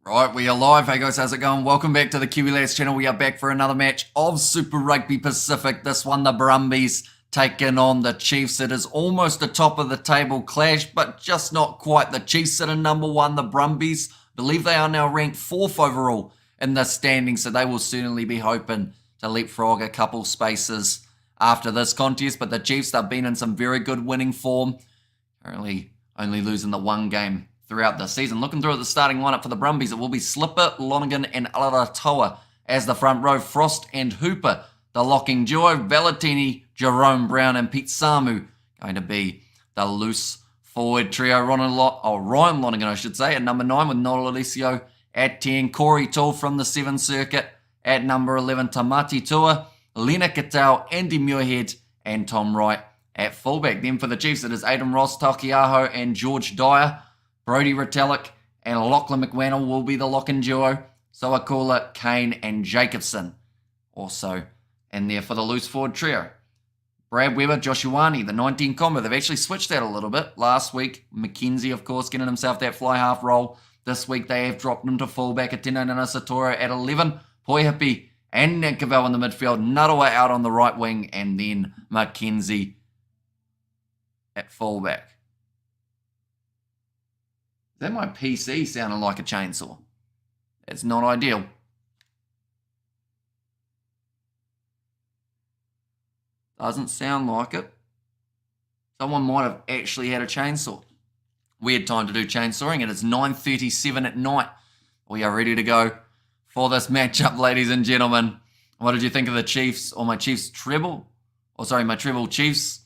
Right, we are live. Hey guys, how's it going? Welcome back to the Kiwi Lads channel. We are back for another match of Super Rugby Pacific. This one, the Brumbies taking on the Chiefs. It is almost a top of the table clash, but just not quite. The Chiefs sit in number one. The Brumbies, I believe they are now ranked 4th overall in the standings, so they will certainly be hoping to leapfrog a couple spaces after this contest. But the Chiefs, they've been in some very good winning form. Currently only losing the one game throughout the season. Looking through at the starting lineup for the Brumbies, it will be Slipper, Lonergan and Alaratoa as the front row. Frost and Hooper, the locking duo. Valentini, Jerome Brown and Pete Samu going to be the loose forward trio. Ryan Lonergan, I should say, at number 9 with Noel Alessio at 10. Corey Toole from the 7th Circuit at number 11. Tamati Tua, Lena Katau, Andy Muirhead and Tom Wright at fullback. Then for the Chiefs, it is Aidan Ross, Takiaho and George Dyer. Brody Retallick and Lachlan McWannell will be the lock-in duo. Soakula, Kane and Jacobson also in there for the loose forward trio. Brad Weber, Joshuani, the 19 combo. They've actually switched that a little bit. Last week, McKenzie, of course, getting himself that fly half role. This week, they have dropped him to fullback. Atino Nanasatoro at 11. Poihipi and Ned Cavell in the midfield. Narawa out on the right wing. And then McKenzie at fullback. Is that my PC sounding like a chainsaw? It's not ideal. Doesn't sound like it. Someone might have actually had a chainsaw. Weird time to do chainsawing, and it's 9:37 at night. We are ready to go for this matchup, ladies and gentlemen. What did you think of the Chiefs, or my Chiefs treble? My treble Chiefs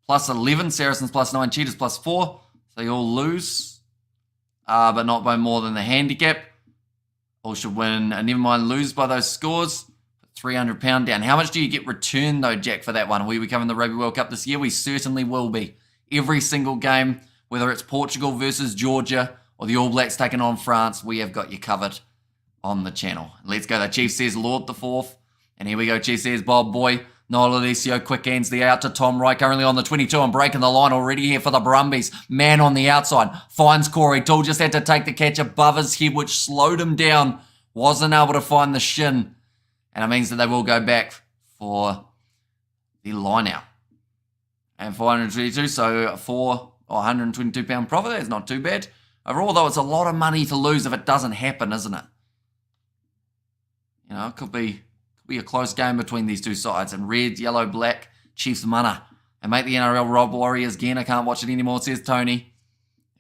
plus 11, Saracens plus 9, Cheetahs plus 4. So you all lose. But not by more than the handicap. All should win, and never mind lose by those scores. £300 down. How much do you get returned, though, Jack, for that one? Will we be covering the Rugby World Cup this year? We certainly will be. Every single game, whether it's Portugal versus Georgia or the All Blacks taking on France, we have got you covered on the channel. Let's go. The Chief says Lord the 4th. And here we go. Chief says Bob Boy. Noel Alessio, quick hands the out to Tom Wright, currently on the 22 and breaking the line already here for the Brumbies. Man on the outside, finds Corey Toole, just had to take the catch above his head, which slowed him down. Wasn't able to find the shin. And it means that they will go back for the line out. And 422, so £122 profit, that's not too bad. Overall, though, it's a lot of money to lose if it doesn't happen, isn't it? You know, it could be a close game between these two sides. And red, yellow, black, Chiefs mana. And make the NRL Rob Warriors again. I can't watch it anymore, says Tony.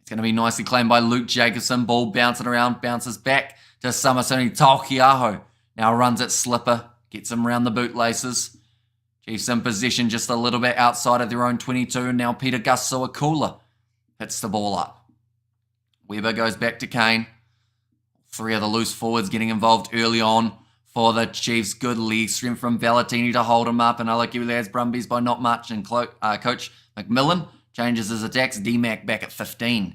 It's going to be nicely claimed by Luke Jacobson. Ball bouncing around, bounces back to Samasoni. Takiaho now runs at Slipper. Gets him around the bootlaces. Chiefs in possession just a little bit outside of their own 22. And now Peter Gus Soakula hits the ball up. Weber goes back to Kane. 3 of the loose forwards getting involved early on. For the Chiefs, good leg strength from Valentini to hold him up. And I like you lads, Brumbies by not much. And Coach McMillan changes his attacks. D-Mac back at 15.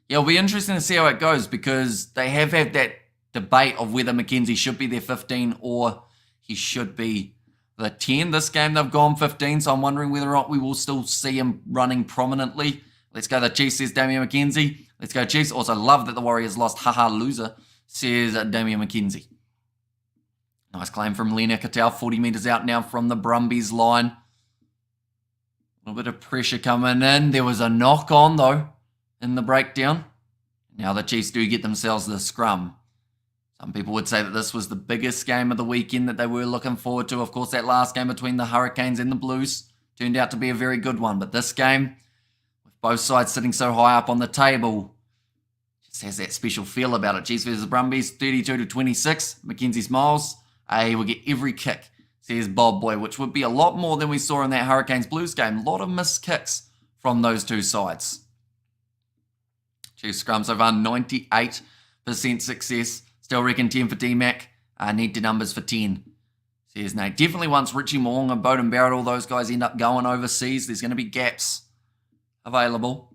Yeah, it'll be interesting to see how it goes because they have had that debate of whether McKenzie should be their 15 or he should be the 10. This game they've gone 15, so I'm wondering whether or not we will still see him running prominently. Let's go the Chiefs, says Damian McKenzie. Let's go Chiefs. Also love that the Warriors lost. Haha, loser, says Damian McKenzie. Nice claim from Lena Katau, 40 metres out now from the Brumbies line. A little bit of pressure coming in. There was a knock on, though, in the breakdown. Now the Chiefs do get themselves the scrum. Some people would say that this was the biggest game of the weekend that they were looking forward to. Of course, that last game between the Hurricanes and the Blues turned out to be a very good one. But this game, with both sides sitting so high up on the table, just has that special feel about it. Chiefs versus Brumbies, 32-26. Mackenzie smiles. He will get every kick, says Bob Boy, which would be a lot more than we saw in that Hurricanes-Blues game. A lot of missed kicks from those two sides. Chiefs scrum so far, 98% success. Still reckon 10 for D-Mac. Need the numbers for 10, says Nate. Definitely once Richie Moonga, Bowden Barrett, all those guys end up going overseas, there's going to be gaps available.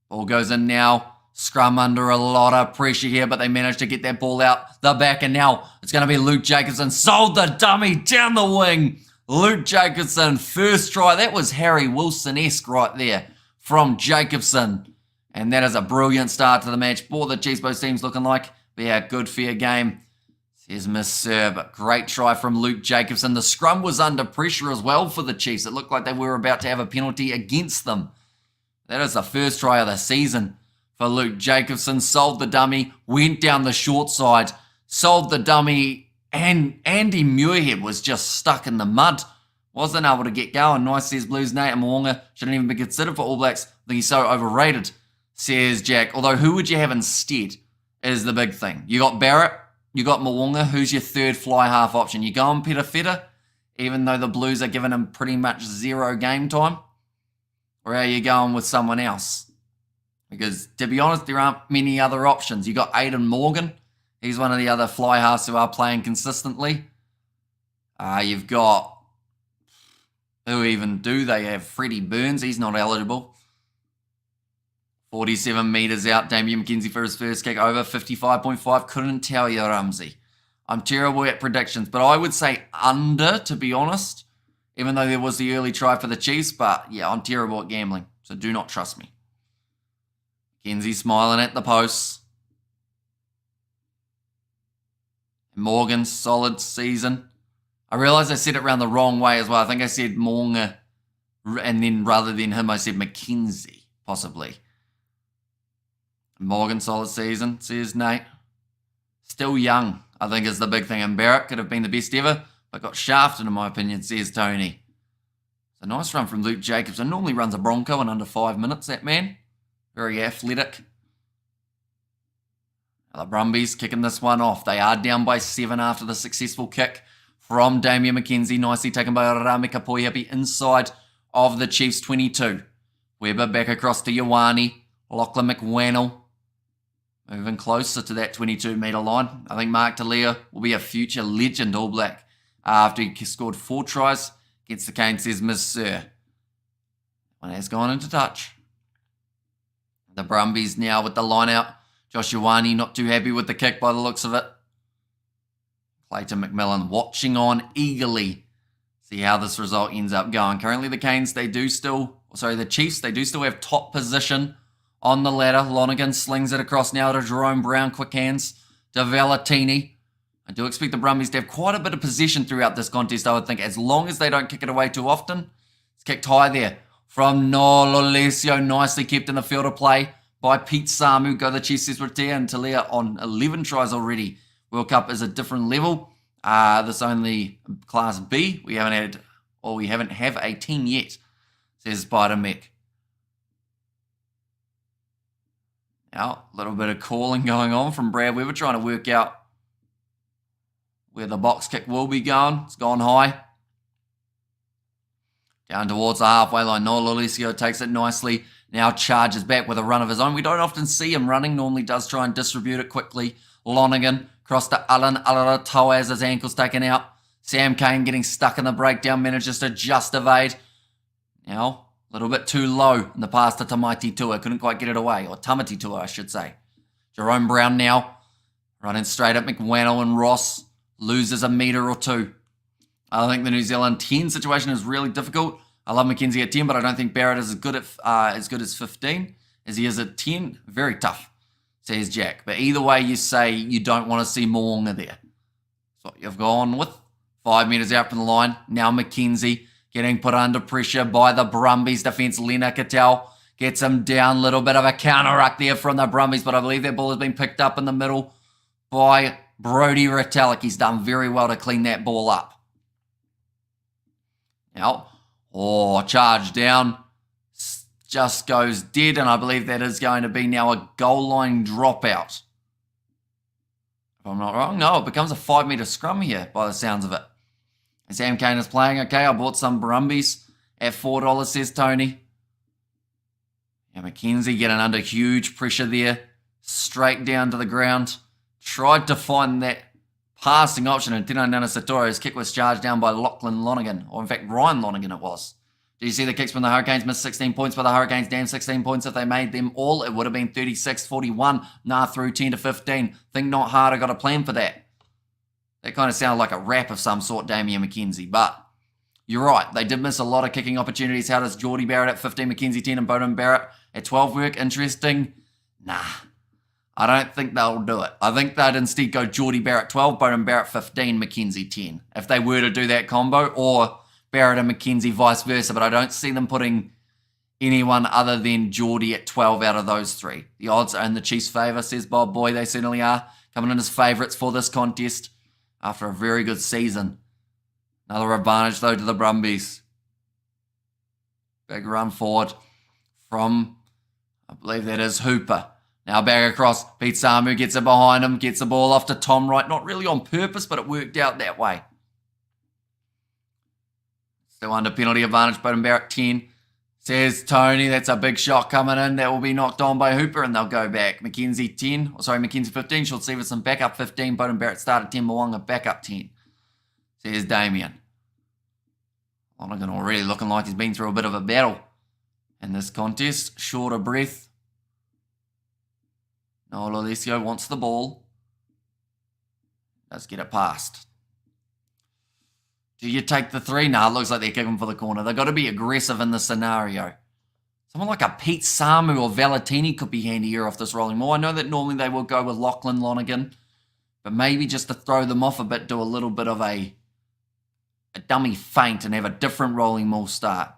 Ball goes in now. Scrum under a lot of pressure here, but they managed to get that ball out the back, and now it's going to be Luke Jacobson. Sold the dummy down the wing. Luke Jacobson, first try. That was Harry Wilson-esque right there from Jacobson. And that is a brilliant start to the match. Both the Chiefs both teams looking like But yeah, good fair game. Says Miss Sir, but great try from Luke Jacobson. The scrum was under pressure as well for the Chiefs. It looked like they were about to have a penalty against them. That is the first try of the season for Luke Jacobson. Sold the dummy, went down the short side, sold the dummy, and Andy Muirhead was just stuck in the mud. Wasn't able to get going. Nice, says Blues. Nate Mo'unga shouldn't even be considered for All Blacks. I think he's so overrated, says Jack. Although, who would you have instead is the big thing. You got Barrett, you got Mo'unga. Who's your third fly half option? You going Peter Feta, even though the Blues are giving him pretty much zero game time? Or are you going with someone else? Because, to be honest, there aren't many other options. You got Aidan Morgan. He's one of the other fly halves who are playing consistently. You've got... Who even do they have? Freddie Burns, he's not eligible. 47 metres out, Damian McKenzie for his first kick over, 55.5. Couldn't tell you, Ramsey. I'm terrible at predictions, but I would say under, to be honest, even though there was the early try for the Chiefs. But yeah, I'm terrible at gambling, so do not trust me. McKenzie smiling at the posts. Morgan, solid season. I realised I said it around the wrong way as well. I think I said Mo'unga, and then rather than him, I said McKenzie, possibly. Morgan, solid season, says Nate. Still young, I think, is the big thing. And Barrett could have been the best ever, but got shafted, in my opinion, says Tony. It's a nice run from Luke Jacobson. Normally runs a Bronco in under 5 minutes, that man. Very athletic. Now the Brumbies kicking this one off. They are down by 7 after the successful kick from Damian McKenzie. Nicely taken by Rameka Poihapi inside of the Chiefs 22. Weber back across to Ioane. Lachlan McWannell moving closer to that 22-metre line. I think Mark Talia will be a future legend All Black after he scored 4 tries against the Canes, says Ms. Sir. One has gone into touch. The Brumbies now with the line out. Josh Ioane not too happy with the kick by the looks of it. Clayton McMillan watching on eagerly. See how this result ends up going. Currently the Chiefs, they do still have top position on the ladder. Lonergan slings it across now to Jerome Brown. Quick hands to Valentini. I do expect the Brumbies to have quite a bit of possession throughout this contest, I would think, as long as they don't kick it away too often. It's kicked high there from Nololesio. Nicely kept in the field of play by Pete Samu. Go the Chiefs, says Ratea, and Talia on 11 tries already. World Cup is a different level. This only Class B. We haven't have 18 yet, says Spider Mech. Now, a little bit of calling going on from Brad Weber, trying to work out where the box kick will be going. It's gone high. Down towards the halfway line. Noah Lolesio takes it nicely. Now charges back with a run of his own. We don't often see him running. Normally does try and distribute it quickly. Lonergan across to Alan Alaratoa as his ankle's taken out. Sam Kane getting stuck in the breakdown. Manages to just evade. Now, a little bit too low in the pass to Tamaiti Tua. Couldn't quite get it away. Or Tamati Tua, I should say. Jerome Brown now running straight at McWannell and Ross. Loses a metre or two. I think the New Zealand 10 situation is really difficult. I love McKenzie at 10, but I don't think Barrett is as good as 15 as he is at 10. Very tough, says Jack. But either way, you say you don't want to see Mo'unga there. That's what you've gone with. 5 metres out from the line. Now McKenzie getting put under pressure by the Brumbies defence. Lena Cattell gets him down. Little bit of a counter-ruck there from the Brumbies, but I believe that ball has been picked up in the middle by Brodie Retallick. He's done very well to clean that ball up. Now, charge down. Just goes dead, and I believe that is going to be now a goal line dropout. If I'm not wrong. No, it becomes a 5 metre scrum here by the sounds of it. And Sam Kane is playing. Okay, I bought some Brumbies at $4, says Tony. Yeah, McKenzie getting under huge pressure there. Straight down to the ground. Tried to find that passing option, and Tino Nana Satora's kick was charged down by Lachlan Lonergan, or in fact Ryan Lonergan it was. Did you see the kicks from the Hurricanes? Missed 16 points, but the Hurricanes damn 16 points. If they made them all, it would have been 36-41. Nah, through 10-15. Think not hard. I got a plan for that. That kind of sounded like a rap of some sort, Damian McKenzie. But you're right. They did miss a lot of kicking opportunities. How does Geordie Barrett at 15, McKenzie 10, and Bowden Barrett at 12 work? Interesting. Nah. I don't think they'll do it. I think they'd instead go Geordie Barrett 12, Bowden Barrett 15, Mackenzie 10. If they were to do that combo, or Barrett and Mackenzie vice versa. But I don't see them putting anyone other than Geordie at 12 out of those three. The odds are in the Chiefs' favour, says Bob Boy. They certainly are. Coming in as favourites for this contest after a very good season. Another advantage, though, to the Brumbies. Big run forward from, I believe that is Hooper. Now back across. Pete Samu gets it behind him, gets the ball off to Tom Wright. Not really on purpose, but it worked out that way. Still under penalty advantage, Bowden Barrett 10. Says Tony, that's a big shot coming in. That will be knocked on by Hooper, and they'll go back. Mackenzie 10. Mackenzie 15. Short Severson back up 15. Bowden Barrett started 10. Mo'unga back up 10. Says Damien. Lonergan already looking like he's been through a bit of a battle in this contest. Short of breath. Noel Alessio wants the ball. Does get it past. Do you take the 3? Nah, it looks like they're kicking for the corner. They've got to be aggressive in this scenario. Someone like a Pete Samu or Valentini could be handy here off this rolling maul. I know that normally they will go with Lachlan Lonergan, but maybe just to throw them off a bit, do a little bit of a dummy feint and have a different rolling maul start.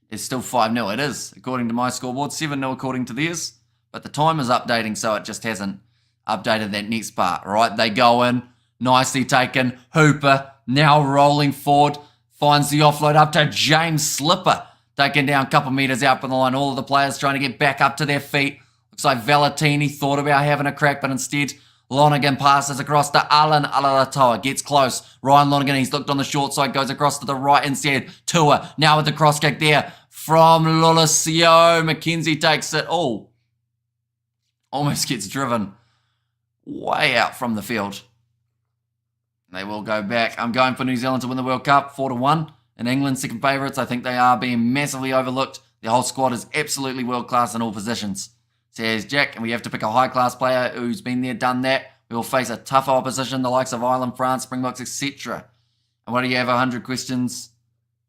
It's still 5-0. It is, according to my scoreboard. 7-0 according to theirs. But the time is updating, so it just hasn't updated that next part. All right, they go in. Nicely taken. Hooper now rolling forward. Finds the offload up to James Slipper. Taken down a couple metres out from the line. All of the players trying to get back up to their feet. Looks like Valentini thought about having a crack, but instead Lonergan passes across to Alan Alalatoa. Gets close. Ryan Lonergan, he's looked on the short side. Goes across to the right instead. Tua now with the cross kick there from Lulisio. Mackenzie takes it. Oh. Almost gets driven way out from the field. They will go back. I'm going for New Zealand to win the World Cup, 4-1. In England, second favourites. I think they are being massively overlooked. The whole squad is absolutely world-class in all positions. Says Jack, and we have to pick a high-class player who's been there, done that. We will face a tougher opposition, the likes of Ireland, France, Springboks, etc. And why do you have 100 questions?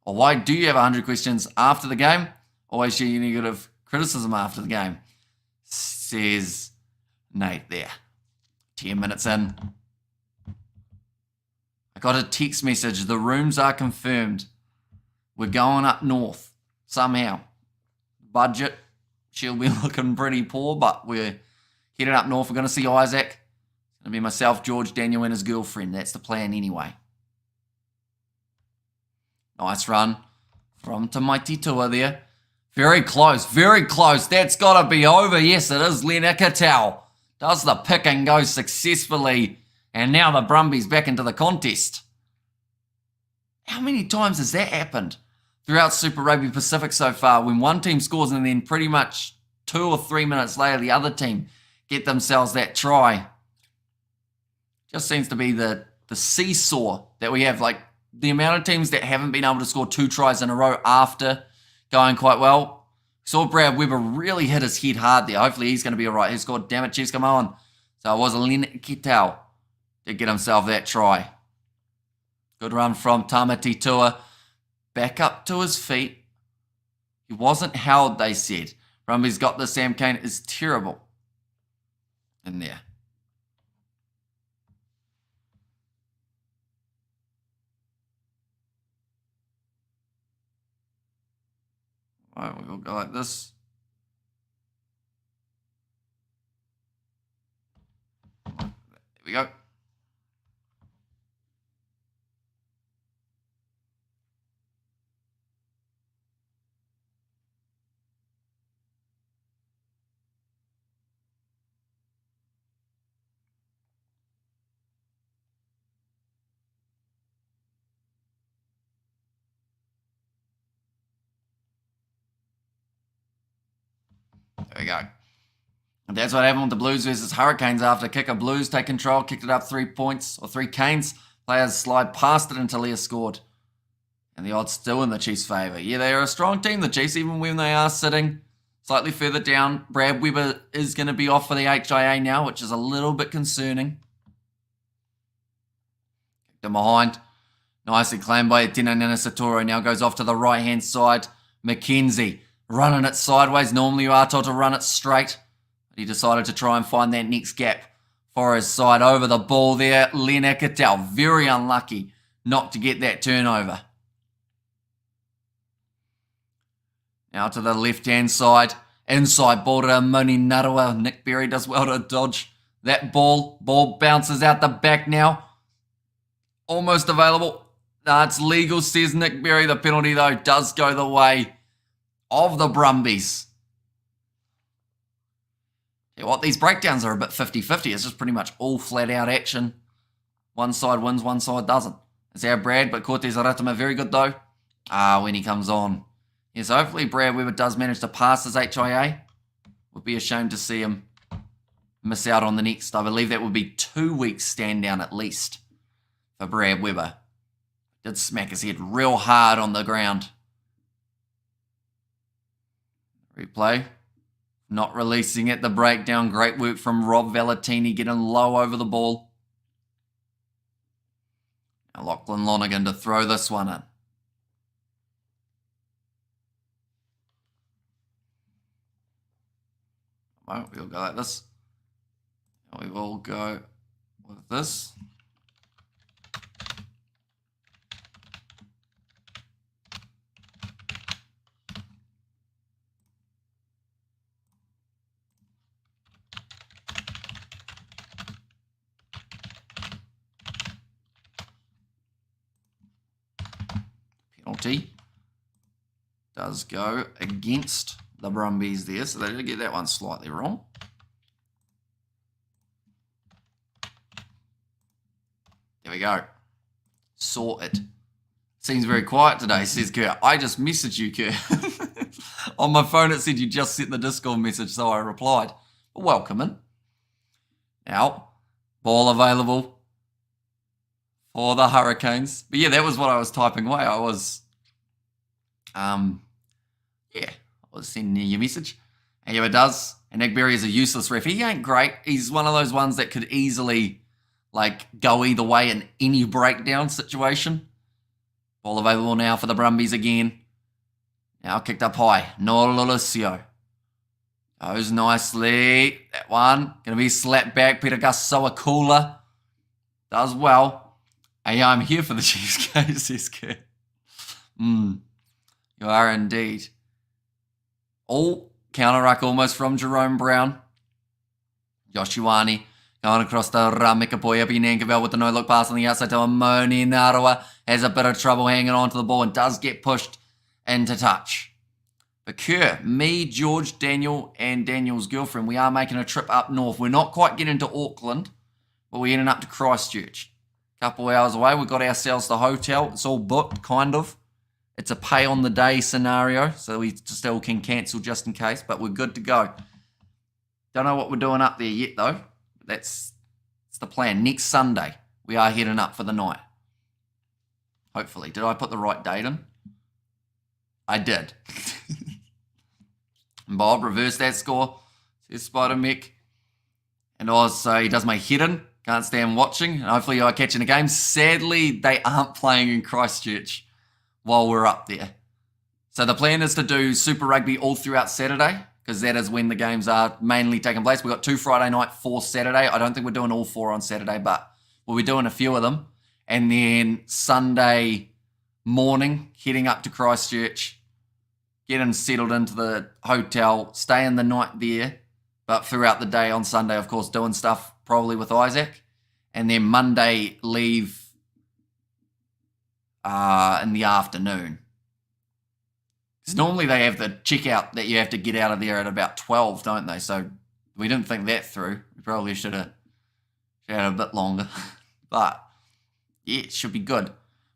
Or why do you have 100 questions after the game? Always share your negative criticism after the game. Says Nate there. 10 minutes in. I got a text message. The rooms are confirmed. We're going up north somehow. Budget, she'll be looking pretty poor, but we're heading up north. We're going to see Isaac. It's going to be myself, George, Daniel, and his girlfriend. That's the plan anyway. Nice run from Tamaiti Tua there. Very close, very close. That's got to be over. Yes, it is. Len Ikitau does the pick and go successfully. And now the Brumbies back into the contest. How many times has that happened throughout Super Rugby Pacific so far, when one team scores and then pretty much 2 or 3 minutes later the other team get themselves that try? Just seems to be the seesaw that we have. Like the amount of teams that haven't been able to score 2 tries in a row after going quite well. Saw Brad Weber really hit his head hard there. Hopefully he's going to be all right. He scored, damn it, Chiefs, come on. So it was Len Ikitau to get himself that try. Good run from Tamati Tua. Back up to his feet. He wasn't held, they said. Brumbies got the Sam Cane. Is terrible in there. Right, we'll go like this. There we go. There we go. And that's what happened with the Blues versus Hurricanes after kicker. Blues take control, kicked it up 3 points, or 3 canes. Players slide past it until Leah scored. And the odds still in the Chiefs' favour. Yeah, they are a strong team, the Chiefs, even when they are sitting slightly further down. Brad Weber is going to be off for the HIA now, which is a little bit concerning. Kicked him behind. Nicely claimed by Tino Nanasatoro. Now goes off to the right-hand side. Mackenzie running it sideways. Normally you are told to run it straight. But He decided to try and find that next gap for his side. Over the ball there, Lenakatel, very unlucky not to get that turnover. Now to the left-hand side, inside ball to Moni Narawa. Nick Berry does well to dodge that ball. Ball bounces out the back now. Almost available. No, it's legal, says Nick Berry. The penalty, though, does go the way of the Brumbies. Yeah, what, these breakdowns are a bit 50-50. It's just pretty much all flat-out action. One side wins, one side doesn't. It's our Brad, but Cortez Aratama, very good, though. When he comes on. Yes, hopefully Brad Weber does manage to pass his HIA. Would be a shame to see him miss out on the next. I believe that would be 2 weeks stand down at least for Brad Weber. Did smack his head real hard on the ground. Replay. Not releasing it. The breakdown. Great work from Rob Valentini getting low over the ball. Now Lachlan Lonergan to throw this one in. We'll go like this. We will go with this. Penalty does go against the Brumbies there, so they did get that one slightly wrong. There we go. Saw it. Seems very quiet today, says Kurt. I just messaged you, Kurt. On my phone it said you just sent the Discord message, so I replied. But welcome in. Now, ball available for the Hurricanes. But yeah, that was what I was typing away. I was, I was sending you your message. And yeah, it does. And Nick Berry is a useless ref. He ain't great. He's one of those ones that could easily, go either way in any breakdown situation. Ball available now for the Brumbies again. Now kicked up high. Nololisio. Goes nicely. That one. Going to be slapped back. Peter Gasoakula does well. Hey, I'm here for the Chiefs case, says Kurt. You are indeed. All counter ruck almost from Jerome Brown. Joshuani going across the Ramikapoya. Pinankavel with the no-look pass on the outside to Amoni Narawa. Has a bit of trouble hanging on to the ball and does get pushed into touch. But Kerr, me, George, Daniel, and Daniel's girlfriend, we are making a trip up north. We're not quite getting to Auckland, but we're heading up to Christchurch. A couple of hours away. We've got ourselves the hotel. It's all booked, kind of. It's a pay-on-the-day scenario, so we still can cancel just in case, but we're good to go. Don't know what we're doing up there yet, though. That's the plan. Next Sunday, we are heading up for the night. Hopefully. Did I put the right date in? I did. Bob reversed that score. Says Spider Mick. And also, he does my hidden. Can't stand watching. And hopefully, you're catching a game. Sadly, they aren't playing in Christchurch while we're up there. So the plan is to do Super Rugby all throughout Saturday, because that is when the games are mainly taking place. We've got 2 Friday night, 4 Saturday. I don't think we're doing all 4 on Saturday, but we'll be doing a few of them. And then Sunday morning, heading up to Christchurch, getting settled into the hotel, staying the night there, but throughout the day on Sunday, of course, doing stuff probably with Isaac. And then Monday, leave in the afternoon. Because normally they have the checkout that you have to get out of there at about 12, don't they? So we didn't think that through. We probably should have had a bit longer. But yeah, it should be good.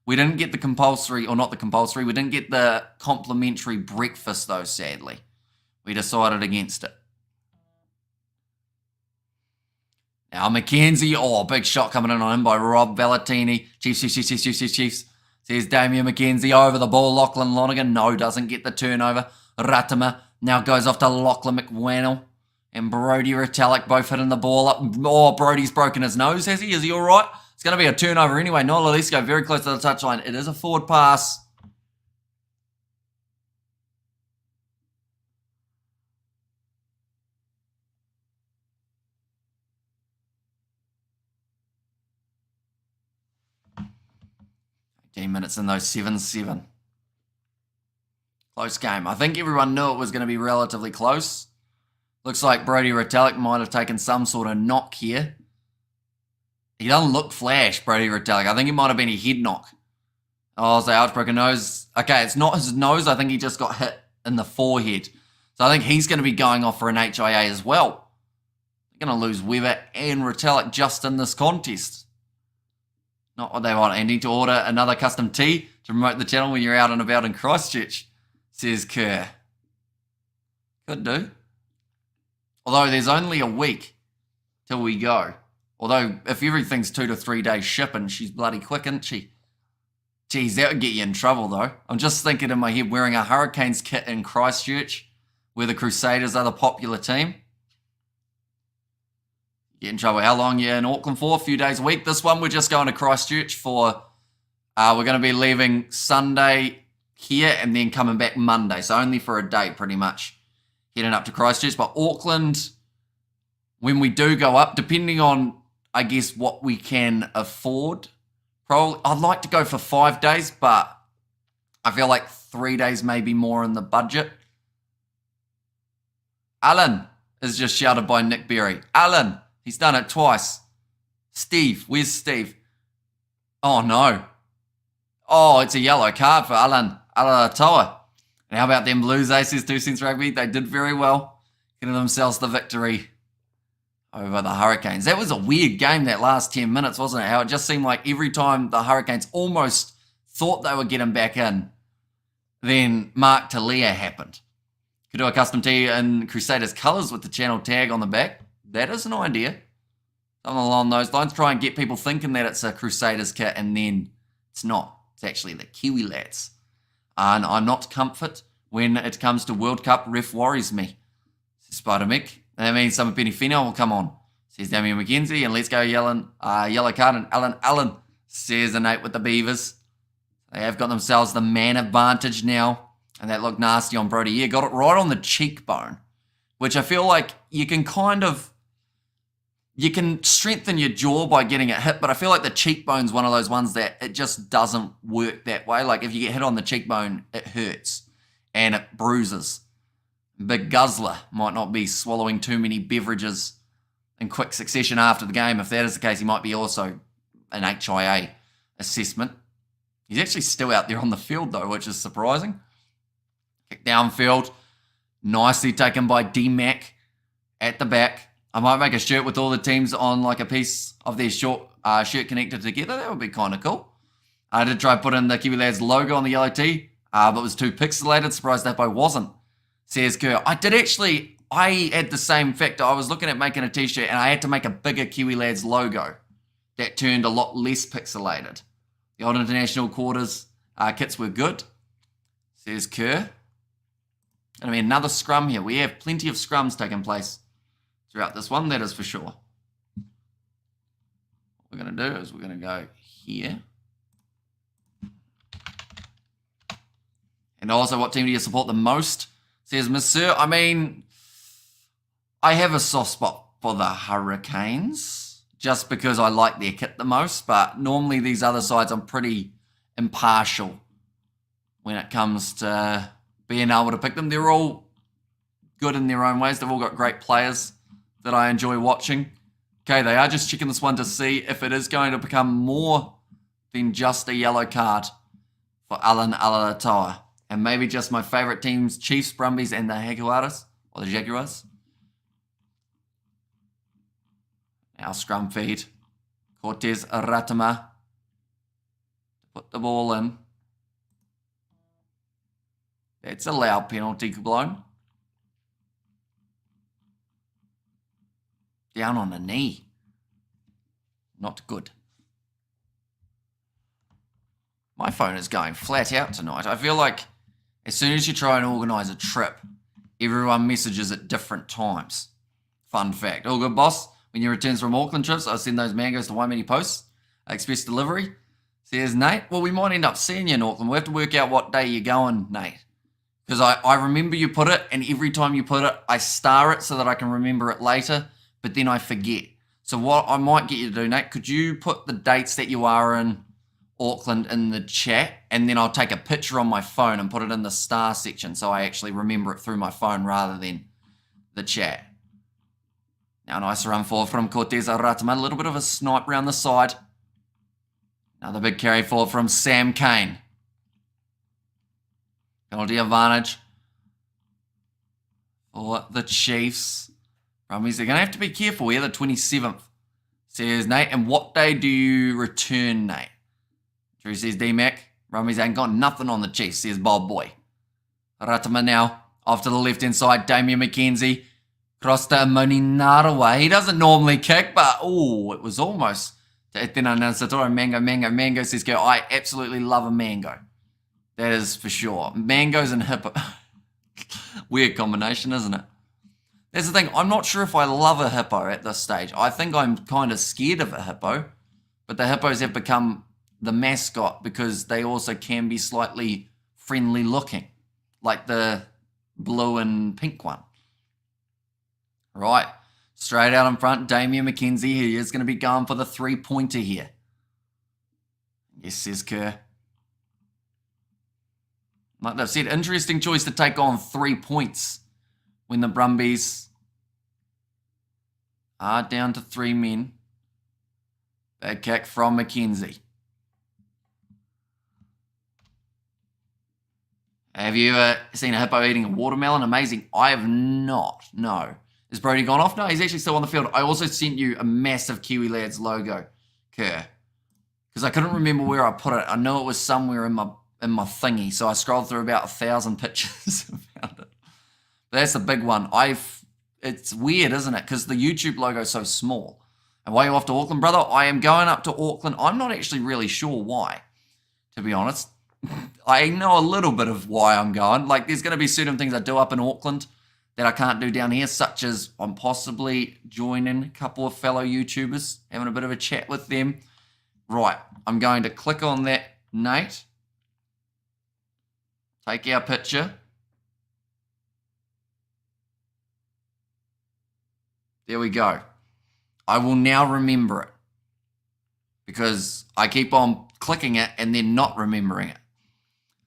We didn't get the compulsory, or not the compulsory, we didn't get the complimentary breakfast though, sadly. We decided against it. Now Mackenzie, big shot coming in on him by Rob Valentini. Chiefs. Says Damien McKenzie over the ball. Lachlan Lonergan, no, doesn't get the turnover. Ratama now goes off to Lachlan McWannell. And Brody Retallick both hitting the ball up. Brody's broken his nose, has he? Is he all right? It's going to be a turnover anyway. Nola Lesko very close to the touchline. It is a forward pass. 15 minutes in those 7-7. Close game. I think everyone knew it was going to be relatively close. Looks like Brodie Retallick might have taken some sort of knock here. He doesn't look flash, Brodie Retallick. I think it might have been a head knock. Oh, so outspoken nose. Okay, it's not his nose. I think he just got hit in the forehead. So I think he's going to be going off for an HIA as well. They're going to lose Weber and Retallick just in this contest. Not what they want. And need to order another custom tea to promote the channel when you're out and about in Christchurch, says Kerr. Could do. Although there's only a week till we go. Although if everything's 2 to 3 days shipping, she's bloody quick, isn't she? Geez, that would get you in trouble though. I'm just thinking in my head wearing a Hurricanes kit in Christchurch where the Crusaders are the popular team. Get in trouble. How long are you in Auckland for? A few days a week. This one we're just going to Christchurch for, we're going to be leaving Sunday here and then coming back Monday. So only for a day pretty much. Heading up to Christchurch. But Auckland, when we do go up, depending on, I guess, what we can afford, probably, I'd like to go for 5 days, but I feel like 3 days may be more in the budget. Alan is just shouted by Nick Berry. Alan, he's done it twice. Steve, where's Steve? Oh, no. Oh, it's a yellow card for Alan Alatoa. And how about them Blues, says 2 Cents Rugby? They did very well, getting themselves the victory over the Hurricanes. That was a weird game, that last 10 minutes, wasn't it? How it just seemed like every time the Hurricanes almost thought they were getting back in, then Mark Talia happened. Could do a custom tee in Crusaders colours with the channel tag on the back. That is an idea. Something along those lines. Try and get people thinking that it's a Crusaders kit, and then it's not. It's actually the Kiwi lads. And I'm not comfort when it comes to World Cup. Ref worries me, says Spider-Mick. That means some Penny Fino will come on, says Damien McKenzie. And let's go yellow card. And Allen, says Nate with the Beavers. They have got themselves the man advantage now. And that looked nasty on Brodie. Yeah, got it right on the cheekbone, which I feel like you can you can strengthen your jaw by getting it hit, but I feel like the cheekbone's one of those ones that it just doesn't work that way. Like if you get hit on the cheekbone, it hurts and it bruises. Big guzzler might not be swallowing too many beverages in quick succession after the game. If that is the case, he might be also an HIA assessment. He's actually still out there on the field though, which is surprising. Kick downfield, nicely taken by D-Mac at the back. I might make a shirt with all the teams on like a piece of their shirt connected together. That would be kind of cool. I did try to put in the Kiwi Lads logo on the yellow tee, but it was too pixelated. Surprised that boy wasn't, says Kerr. I had the same factor. I was looking at making a t-shirt and I had to make a bigger Kiwi Lads logo that turned a lot less pixelated. The old international quarters kits were good, says Kerr. And I mean, another scrum here. We have plenty of scrums taking place throughout this one, that is for sure. What we're going to do is we're going to go here. And also, what team do you support the most? Says Monsieur. I mean, I have a soft spot for the Hurricanes, just because I like their kit the most, but normally these other sides I'm pretty impartial when it comes to being able to pick them. They're all good in their own ways. They've all got great players that I enjoy watching. Okay, they are just checking this one to see if it is going to become more than just a yellow card for Alan Alatoa. And maybe just my favourite teams, Chiefs, Brumbies, and the Jaguars, or the Jaguars. Now scrum feed. Cortez Aratama. Put the ball in. That's a loud penalty blown. Down on the knee. Not good. My phone is going flat out tonight. I feel like as soon as you try and organise a trip, everyone messages at different times. Fun fact. All good, boss. When you return from Auckland trips, I'll send those mangoes to Waimini Post. Express delivery. Says Nate. Well, we might end up seeing you in Auckland. We'll have to work out what day you're going, Nate. Because I remember you put it, and every time you put it, I star it so that I can remember it later, but then I forget. So what I might get you to do, Nate, could you put the dates that you are in Auckland in the chat, and then I'll take a picture on my phone and put it in the star section so I actually remember it through my phone rather than the chat. Now, nice run forward from Cortez Aratama. A little bit of a snipe around the side. Another big carry forward from Sam Kane. Penalty advantage for the Chiefs. Brumbies, they're going to have to be careful here, the 27th. Says Nate, and what day do you return, Nate? Drew says D-Mac. Brumbies ain't got nothing on the Chiefs, says Bob Boy. Aratama now, off to the left-hand side. Damien McKenzie. Cross to Moninarawa. He doesn't normally kick, but, it was almost. Mango says, "Go, I absolutely love a mango." That is for sure. Mangoes and hippo. Weird combination, isn't it? That's the thing. I'm not sure if I love a hippo at this stage. I think I'm kind of scared of a hippo, but the hippos have become the mascot because they also can be slightly friendly looking, like the blue and pink one. Right, straight out in front, Damien McKenzie. He is going to be going for the three-pointer here. Yes, says Kerr. Like they've said, interesting choice to take on 3 points when the Brumbies are down to 3 men. Bad kick from McKenzie. Have you ever seen a hippo eating a watermelon? Amazing. I have not, no. Is Brody gone off? No, he's actually still on the field. I also sent you a massive Kiwi Lads logo, Kerr, because I couldn't remember where I put it. I know it was somewhere in my thingy, so I scrolled through about 1,000 pictures and found it. But that's the big one. It's weird, isn't it? Because the YouTube logo is so small. And why are you off to Auckland, brother? I am going up to Auckland. I'm not actually really sure why, to be honest. I know a little bit of why I'm going. Like, there's going to be certain things I do up in Auckland that I can't do down here, such as I'm possibly joining a couple of fellow YouTubers, having a bit of a chat with them. Right, I'm going to click on that, Nate. Take our picture. There we go. I will now remember it because I keep on clicking it and then not remembering it.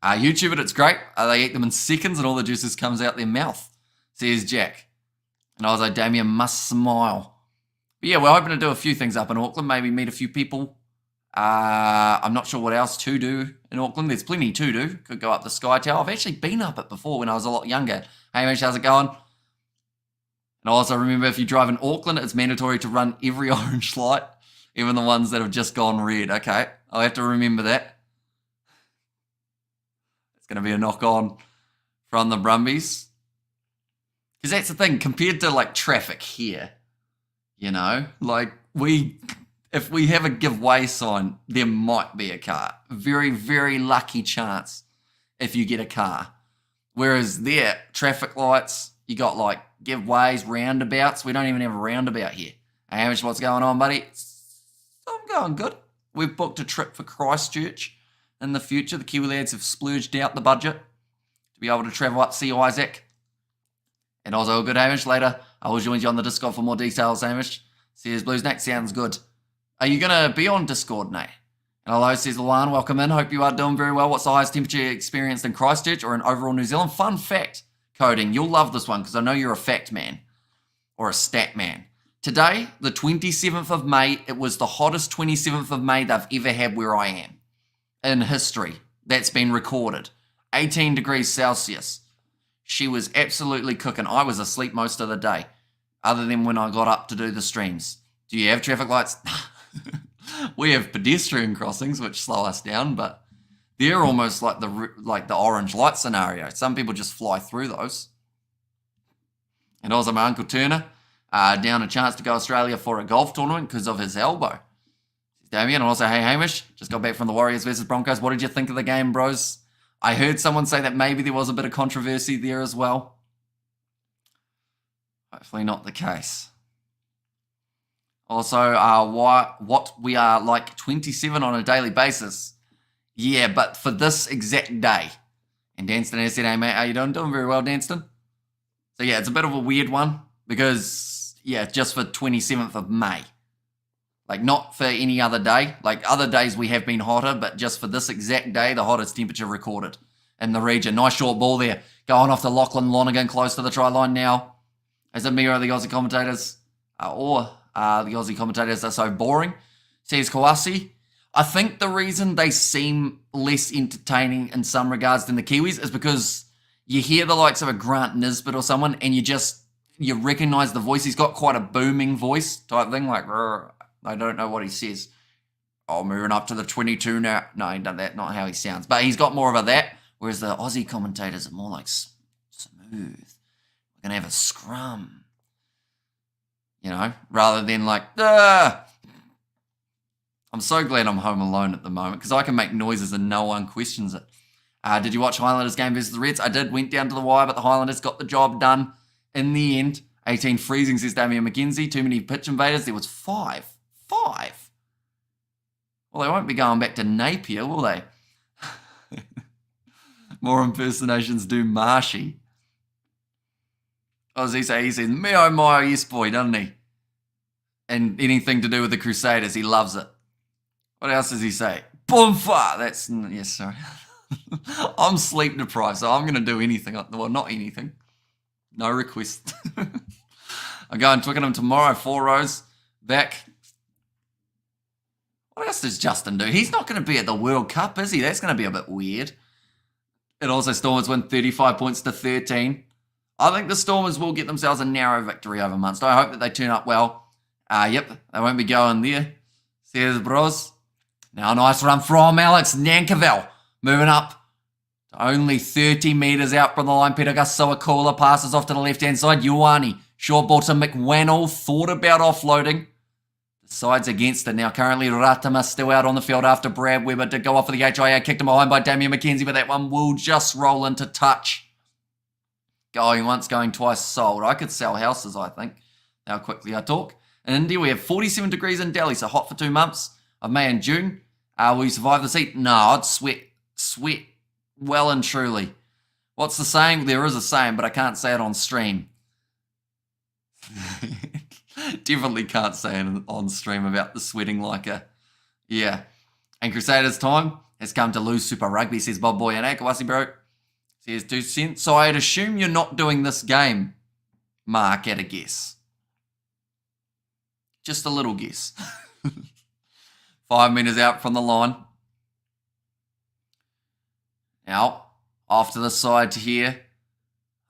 YouTube it, it's great. They eat them in seconds and all the juices comes out their mouth, says Jack. And I was like, Damien must smile. But yeah, we're hoping to do a few things up in Auckland, maybe meet a few people. I'm not sure what else to do in Auckland. There's plenty to do. Could go up the Sky Tower. I've actually been up it before when I was a lot younger. Hey, Mitch, how's it going? And I also remember if you drive in Auckland, it's mandatory to run every orange light, even the ones that have just gone red. Okay, I'll have to remember that. It's going to be a knock-on from the Brumbies. Because that's the thing, compared to like traffic here, you know, like if we have a give way sign, there might be a car. Very, very lucky chance if you get a car. Whereas there, traffic lights, you got like give ways, roundabouts. We don't even have a roundabout here. Hey, Hamish, what's going on, buddy? I'm going good. We've booked a trip for Christchurch in the future. The Kiwi Lads have splurged out the budget to be able to travel up, see Isaac. And also, good, Hamish. Later, I will join you on the Discord for more details, Hamish. Says Blues Nate, sounds good. Are you going to be on Discord, Nate? And hello, says Luan, welcome in. Hope you are doing very well. What's the highest temperature experienced in Christchurch or in overall New Zealand? Fun fact, Coding. You'll love this one because I know you're a fact man or a stat man. Today, the 27th of May, it was the hottest 27th of May they've ever had where I am in history. That's been recorded. 18 degrees Celsius. She was absolutely cooking. I was asleep most of the day, other than when I got up to do the streams. Do you have traffic lights? We have pedestrian crossings, which slow us down, but they're almost like the orange light scenario. Some people just fly through those. And also my Uncle Turner, down a chance to go Australia for a golf tournament because of his elbow. Damien, and also, hey Hamish, just got back from the Warriors versus Broncos. What did you think of the game, bros? I heard someone say that maybe there was a bit of controversy there as well. Hopefully not the case. Also, what we are like 27 on a daily basis. Yeah, but for this exact day. And Danston has said, hey mate, how you doing? Doing very well, Danston. So yeah, it's a bit of a weird one because, yeah, just for 27th of May. Like, not for any other day. Like, other days we have been hotter, but just for this exact day, the hottest temperature recorded in the region. Nice short ball there. Going off to Lachlan Lonergan, close to the try line now. Is it me or the Aussie commentators? The Aussie commentators are so boring. Says Kawasi. I think the reason they seem less entertaining in some regards than the Kiwis is because you hear the likes of a Grant Nisbet or someone and you recognise the voice. He's got quite a booming voice type thing, like, I don't know what he says. Oh, moving up to the 22 now. No, he done that, not how he sounds. But he's got more of that, whereas the Aussie commentators are more like smooth. We're going to have a scrum. You know, rather than like, I'm so glad I'm home alone at the moment because I can make noises and no one questions it. Did you watch Highlanders game versus the Reds? I did. Went down to the wire, but the Highlanders got the job done in the end. 18 freezing, says Damian McKenzie. Too many pitch invaders. There was 5. 5? Well, they won't be going back to Napier, will they? More impersonations do Marshy. What does he say? He says, me oh my, yes boy, doesn't he? And anything to do with the Crusaders, he loves it. What else does he say? Boomfa! That's, yes, sorry. I'm sleep deprived, so I'm going to do anything. Well, not anything. No request. I'm going Twickenham tomorrow, 4 rows back. What else does Justin do? He's not going to be at the World Cup, is he? That's going to be a bit weird. And also Stormers win 35 points to 13. I think the Stormers will get themselves a narrow victory over Munster. I hope that they turn up well. Yep, they won't be going there. Says Bros. Now a nice run from Alex Nankerville. Moving up to only 30 metres out from the line. Peter Gasoakula passes off to the left-hand side. Ioane. Short ball to McWannell. Thought about offloading. Decides against it. Now currently Ratama still out on the field after Brad Weber did go off for the HIA. Kicked him behind by Damian McKenzie, but that one will just roll into touch. Going once, going twice, sold. I could sell houses, I think. How quickly I talk. In India, we have 47 degrees in Delhi, so hot for 2 months of May and June. Will you survive the heat? No, I'd sweat well and truly. What's the saying? There is a saying, but I can't say it on stream. Definitely can't say it on stream about the sweating like a... Yeah. And Crusaders time has come to lose Super Rugby, says Bob Boy and Akawasi, bro. Says 2 cents. So I'd assume you're not doing this game, Mark, at a guess. Just a little guess. 5 metres out from the line. Now, off to the side here.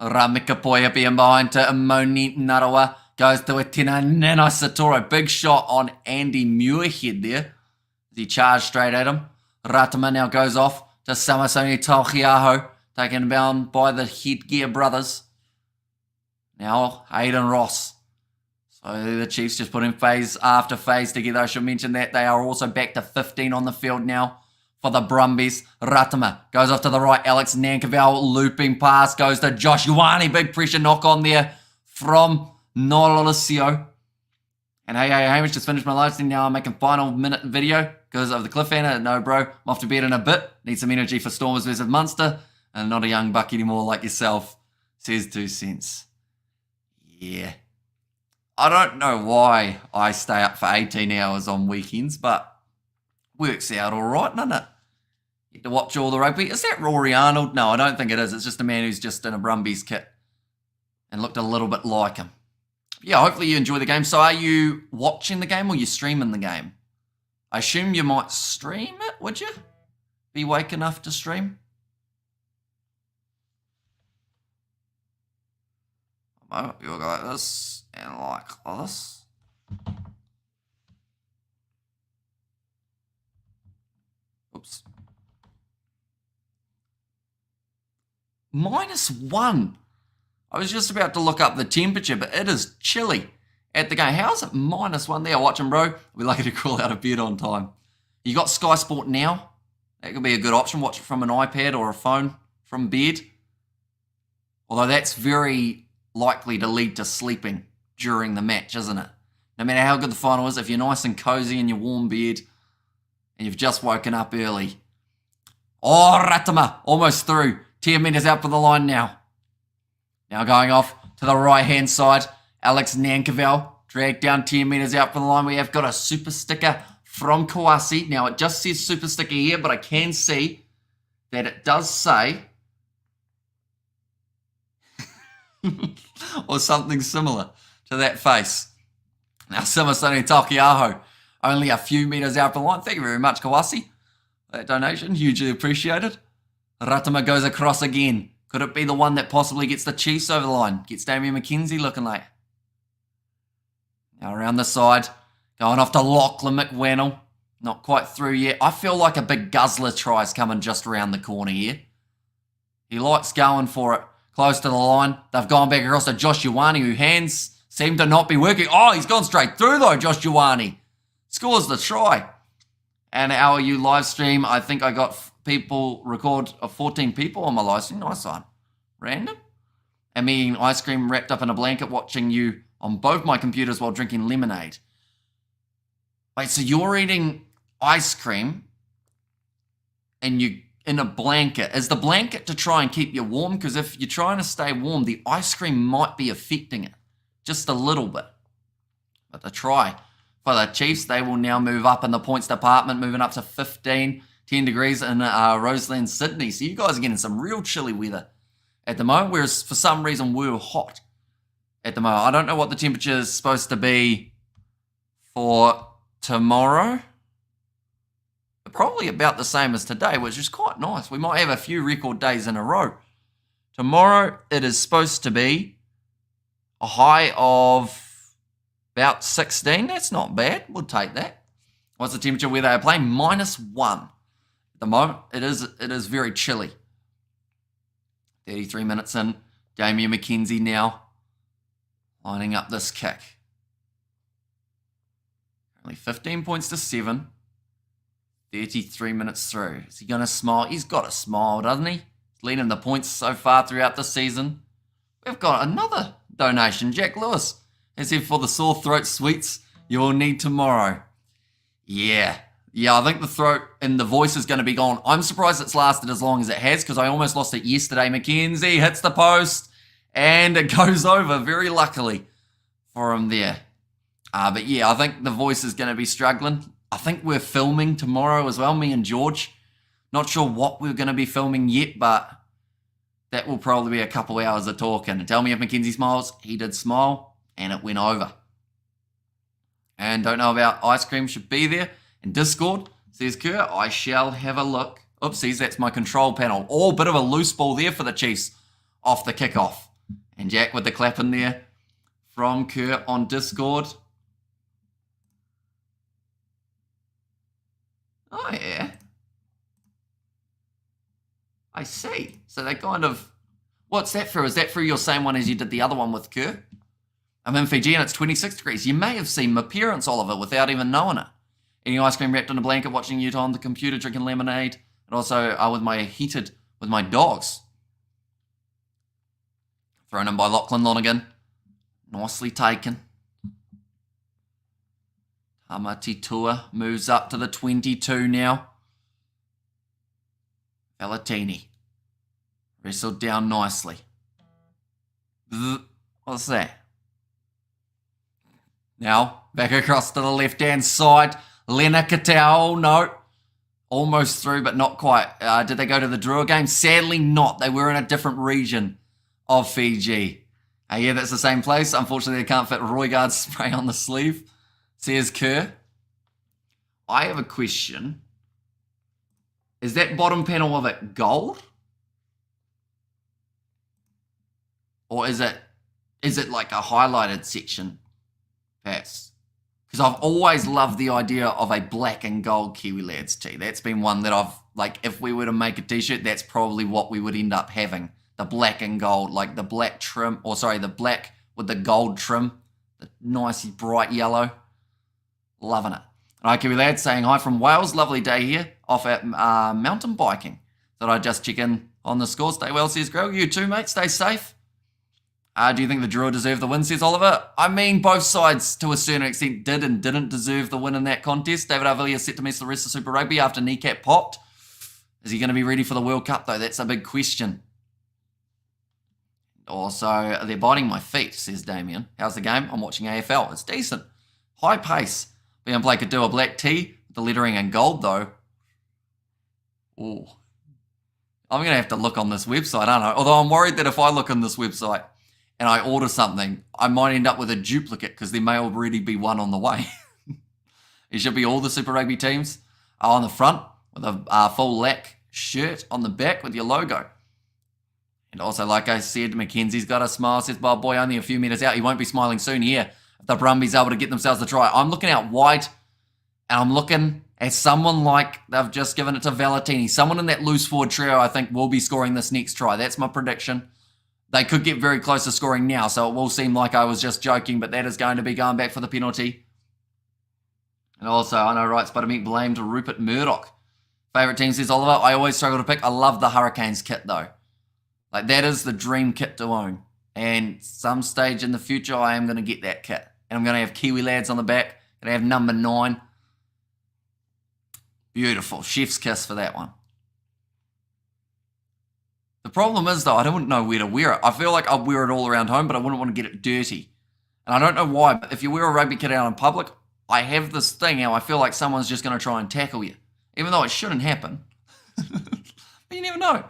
Ramika Poya being behind to Moni Narawa. Goes to Atina Nana Satoro. Big shot on Andy Muirhead there. He charged straight at him. Ratama now goes off to Samasoni Tauchiaho. Taken down by the Headgear brothers. Now, Aidan Ross. So the Chiefs just put in phase after phase together. I should mention that they are also back to 15 on the field now for the Brumbies. Ratama goes off to the right. Alex Nankerville looping pass goes to Josh Ioane. Big pressure knock on there from Nololisio. And hey, Hamish, just finished my live stream. Now I'm making final minute video because of the cliffhanger. No, bro, I'm off to bed in a bit. Need some energy for Stormers versus Munster. And not a young buck anymore like yourself, says 2 cents. Yeah. I don't know why I stay up for 18 hours on weekends, but works out all right, doesn't it? Get to watch all the rugby. Is that Rory Arnold? No, I don't think it is. It's just a man who's just in a Brumbies kit and looked a little bit like him. Yeah, hopefully you enjoy the game. So are you watching the game or you streaming the game? I assume you might stream it, would you? Be awake enough to stream? You'll go like this and like this. Oops. -1. I was just about to look up the temperature, but it is chilly at the game. How's it -1 there? Watching, bro. We're lucky to crawl out of bed on time. You got Sky Sport now? That could be a good option. Watch it from an iPad or a phone from bed. Although that's very likely to lead to sleeping during the match, isn't it? No matter how good the final is, if you're nice and cozy in your warm bed and you've just woken up early. Oh, Ratama, almost through. 10 metres out for the line now. Now going off to the right-hand side, Alex Nankerville. Dragged down 10 metres out from the line. We have got a super sticker from Kawasi. Now, it just says super sticker here, but I can see that it does say or something similar to that face. Now, Simasoni Takiaho, only a few metres out from the line. Thank you very much, Kawasi. That donation, hugely appreciated. Ratama goes across again. Could it be the one that possibly gets the Chiefs over the line? Gets Damian McKenzie looking like. Now around the side, going off to Lachlan McWannell. Not quite through yet. I feel like a big guzzler try's coming just around the corner here. He likes going for it. Close to the line. They've gone back across to Josh Ioane, who hands seem to not be working. Oh, he's gone straight through though, Josh Ioane. Scores the try. And our you live stream, I think I got people record of 14 people on my live stream. Nice one. Random. And me eating ice cream wrapped up in a blanket watching you on both my computers while drinking lemonade. Wait, so you're eating ice cream and you in a blanket. Is the blanket to try and keep you warm? Because if you're trying to stay warm, the ice cream might be affecting it. Just a little bit. But the try for the Chiefs, they will now move up in the points department, moving up to 10 degrees in Roseland, Sydney. So you guys are getting some real chilly weather at the moment, whereas for some reason we're hot at the moment. I don't know what the temperature is supposed to be for tomorrow. Probably about the same as today, which is quite nice. We might have a few record days in a row. Tomorrow it is supposed to be a high of about 16. That's not bad. We'll take that. What's the temperature where they are playing? -1. At the moment, it is very chilly. 33 minutes in. Damian McKenzie now lining up this kick. Only 15 points to 7. 33 minutes through. Is he going to smile? He's got a smile, doesn't he? He's leading the points so far throughout the season. We've got another donation. Jack Lewis has said, for the sore throat sweets you will need tomorrow. Yeah, I think the throat and the voice is going to be gone. I'm surprised it's lasted as long as it has because I almost lost it yesterday. McKenzie hits the post and it goes over very luckily for him there. But yeah, I think the voice is going to be struggling. I think we're filming tomorrow as well, me and George. Not sure what we're going to be filming yet, but that will probably be a couple hours of talking. And tell me if McKenzie smiles. He did smile, and it went over. And don't know about ice cream, should be there. And Discord, says Kerr, I shall have a look. Oopsies, that's my control panel. Oh, bit of a loose ball there for the Chiefs off the kickoff. And Jack with the clap in there from Kerr on Discord. Oh, yeah. I see. So they kind of... What's that for? Is that for your same one as you did the other one with Kerr? I'm in Fiji and it's 26 degrees. You may have seen my appearance, Oliver, without even knowing it. Eating ice cream wrapped in a blanket, watching Utah on the computer, drinking lemonade. And also with my dogs. Thrown in by Lachlan Lonergan. Nicely taken. Tamatitua moves up to the 22 now. Valentini. Wrestled down nicely. What's that? Now, back across to the left-hand side. Lena Katau, no. Almost through, but not quite. Did they go to the Drua game? Sadly not. They were in a different region of Fiji. Yeah, that's the same place. Unfortunately, they can't fit Royguard's spray on the sleeve. Says Kerr. I have a question. Is that bottom panel of it gold? Or is it like a highlighted section? Perhaps. Because I've always loved the idea of a black and gold Kiwi Lads tee. That's been one that I've, like, if we were to make a t-shirt, that's probably what we would end up having. The black and gold, like the black trim, the black with the gold trim. The nice bright yellow. Loving it. All right, Kiwi Lads saying hi from Wales. Lovely day here off at mountain biking. Thought I'd just check in on the score. Stay well, says Greg. You too, mate. Stay safe. Do you think the Drua deserved the win, says Oliver? I mean, both sides to a certain extent did and didn't deserve the win in that contest. David Arvillier set to miss the rest of Super Rugby after kneecap popped. Is he going to be ready for the World Cup, though? That's a big question. Also, they're biting my feet, says Damien. How's the game? I'm watching AFL. It's decent. High pace. Liam Blake could do a black tee with the lettering in gold, though. Ooh. I'm going to have to look on this website, aren't I? Although I'm worried that if I look on this website and I order something, I might end up with a duplicate because there may already be one on the way. It should be all the Super Rugby teams on the front with a full lack shirt on the back with your logo. And also, like I said, Mackenzie's got a smile, says Bob Boy, only a few metres out. He won't be smiling soon here if the Brumbies able to get themselves a try. I'm looking out wide, and I'm looking at someone like they've just given it to Valentini. Someone in that loose forward trio, I think, will be scoring this next try. That's my prediction. They could get very close to scoring now, so it will seem like I was just joking, but that is going to be going back for the penalty. And also, I know, right, Spider-Meat blamed Rupert Murdoch. Favourite team, says Oliver. I always struggle to pick. I love the Hurricanes kit, though. Like, that is the dream kit to own. And some stage in the future, I am going to get that kit. And I'm going to have Kiwi lads on the back. Going to have number 9. Beautiful. Chef's kiss for that one. The problem is, though, I don't know where to wear it. I feel like I'll wear it all around home, but I wouldn't want to get it dirty. And I don't know why, but if you wear a rugby kit out in public, I have this thing how I feel like someone's just going to try and tackle you. Even though it shouldn't happen. But you never know.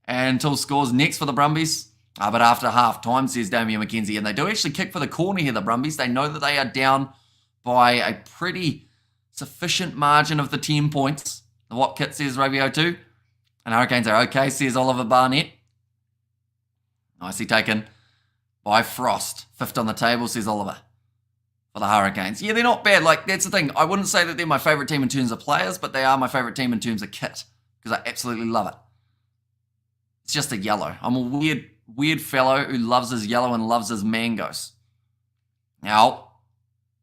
And Till scores next for the Brumbies. But after half time, says Damien McKenzie. And they do actually kick for the corner here, the Brumbies. They know that they are down by a pretty sufficient margin of the 10 points. What kit, says Rugby 02. And Hurricanes are okay, says Oliver Barnett. Nicely taken by Frost. 5th on the table, says Oliver. For the Hurricanes. Yeah, they're not bad. Like, that's the thing. I wouldn't say that they're my favourite team in terms of players, but they are my favourite team in terms of kit. Because I absolutely love it. It's just a yellow. I'm a weird fellow who loves his yellow and loves his mangoes. Now,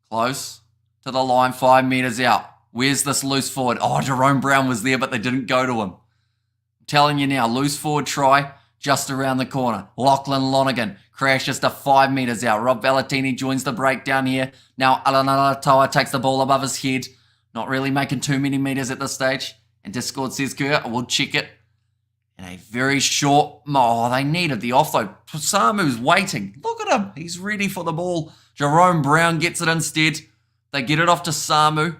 close to the line, 5 metres out. Where's this loose forward? Oh, Jerome Brown was there, but they didn't go to him. I'm telling you now, loose forward try just around the corner. Lachlan Lonergan crashes to 5 metres out. Rob Valentini joins the breakdown here. Now, Alanalatoa takes the ball above his head. Not really making too many metres at this stage. And Discord says, Kerr, we'll check it. And a very short, oh, they needed the offload. Samu's waiting. Look at him. He's ready for the ball. Jerome Brown gets it instead. They get it off to Samu.